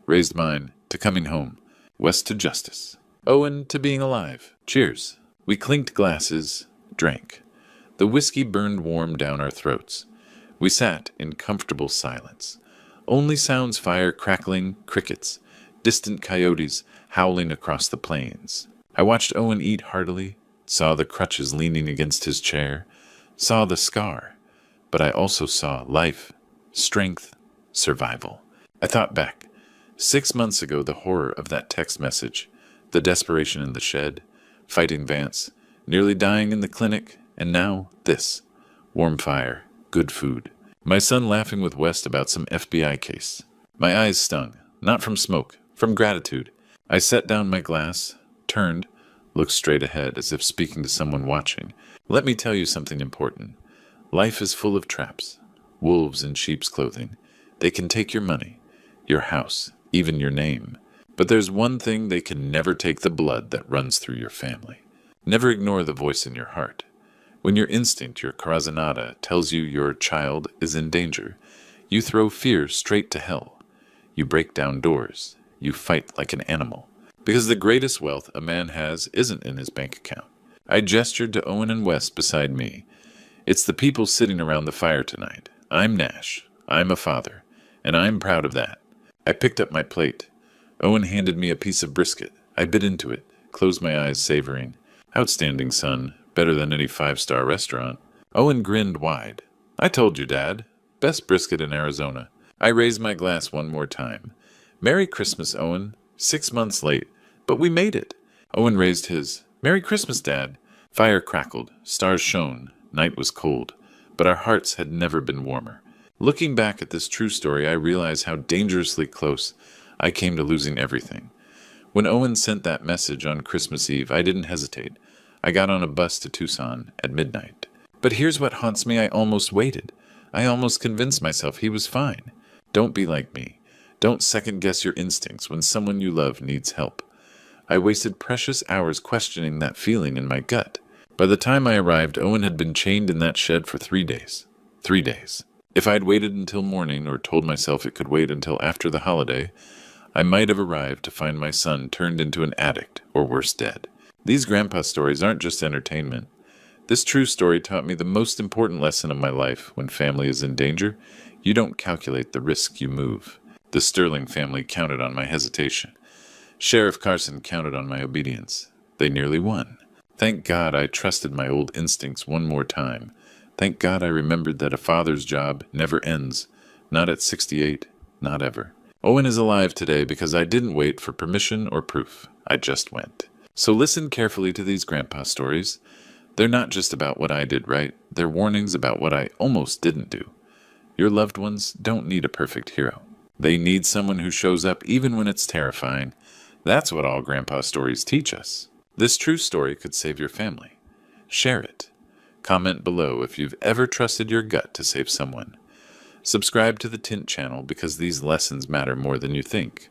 Raised mine to coming home. West to justice. Owen to being alive. Cheers. We clinked glasses, drank. The whiskey burned warm down our throats. We sat in comfortable silence. Only sounds fire crackling, crickets, distant coyotes howling across the plains. I watched Owen eat heartily, saw the crutches leaning against his chair, saw the scar, but I also saw life, strength, survival. I thought back. 6 months ago, the horror of that text message, the desperation in the shed, fighting Vance, nearly dying in the clinic, and now this. Warm fire, good food. My son laughing with West about some FBI case. My eyes stung, not from smoke, from gratitude. I set down my glass, turned, looked straight ahead as if speaking to someone watching. Let me tell you something important. Life is full of traps, wolves in sheep's clothing. They can take your money, your house, even your name. But there's one thing they can never take: the blood that runs through your family. Never ignore the voice in your heart. When your instinct, your corazonada, tells you your child is in danger, you throw fear straight to hell. You break down doors. You fight like an animal. Because the greatest wealth a man has isn't in his bank account. I gestured to Owen and Wes beside me. It's the people sitting around the fire tonight. I'm Nash. I'm a father. And I'm proud of that. I picked up my plate. Owen handed me a piece of brisket. I bit into it, closed my eyes, savoring. Outstanding, son. Better than any five-star restaurant. Owen grinned wide. I told you, Dad. Best brisket in Arizona. I raised my glass one more time. Merry Christmas, Owen. 6 months late, but we made it. Owen raised his. Merry Christmas, Dad. Fire crackled. Stars shone. Night was cold. But our hearts had never been warmer. Looking back at this true story, I realize how dangerously close I came to losing everything. When Owen sent that message on Christmas Eve, I didn't hesitate. I got on a bus to Tucson at midnight. But here's what haunts me: I almost waited. I almost convinced myself he was fine. Don't be like me. Don't second-guess your instincts when someone you love needs help. I wasted precious hours questioning that feeling in my gut. By the time I arrived, Owen had been chained in that shed for 3 days. 3 days. If I'd waited until morning, or told myself it could wait until after the holiday, I might have arrived to find my son turned into an addict, or worse, dead. These grandpa stories aren't just entertainment. This true story taught me the most important lesson of my life: when family is in danger, you don't calculate the risk, you move. The Sterling family counted on my hesitation. Sheriff Carson counted on my obedience. They nearly won. Thank God I trusted my old instincts one more time. Thank God I remembered that a father's job never ends. Not at 68, not ever. Owen is alive today because I didn't wait for permission or proof. I just went. So listen carefully to these grandpa stories. They're not just about what I did right. They're warnings about what I almost didn't do. Your loved ones don't need a perfect hero. They need someone who shows up even when it's terrifying. That's what all grandpa stories teach us. This true story could save your family. Share it. Comment below if you've ever trusted your gut to save someone. Subscribe to the Tint channel because these lessons matter more than you think.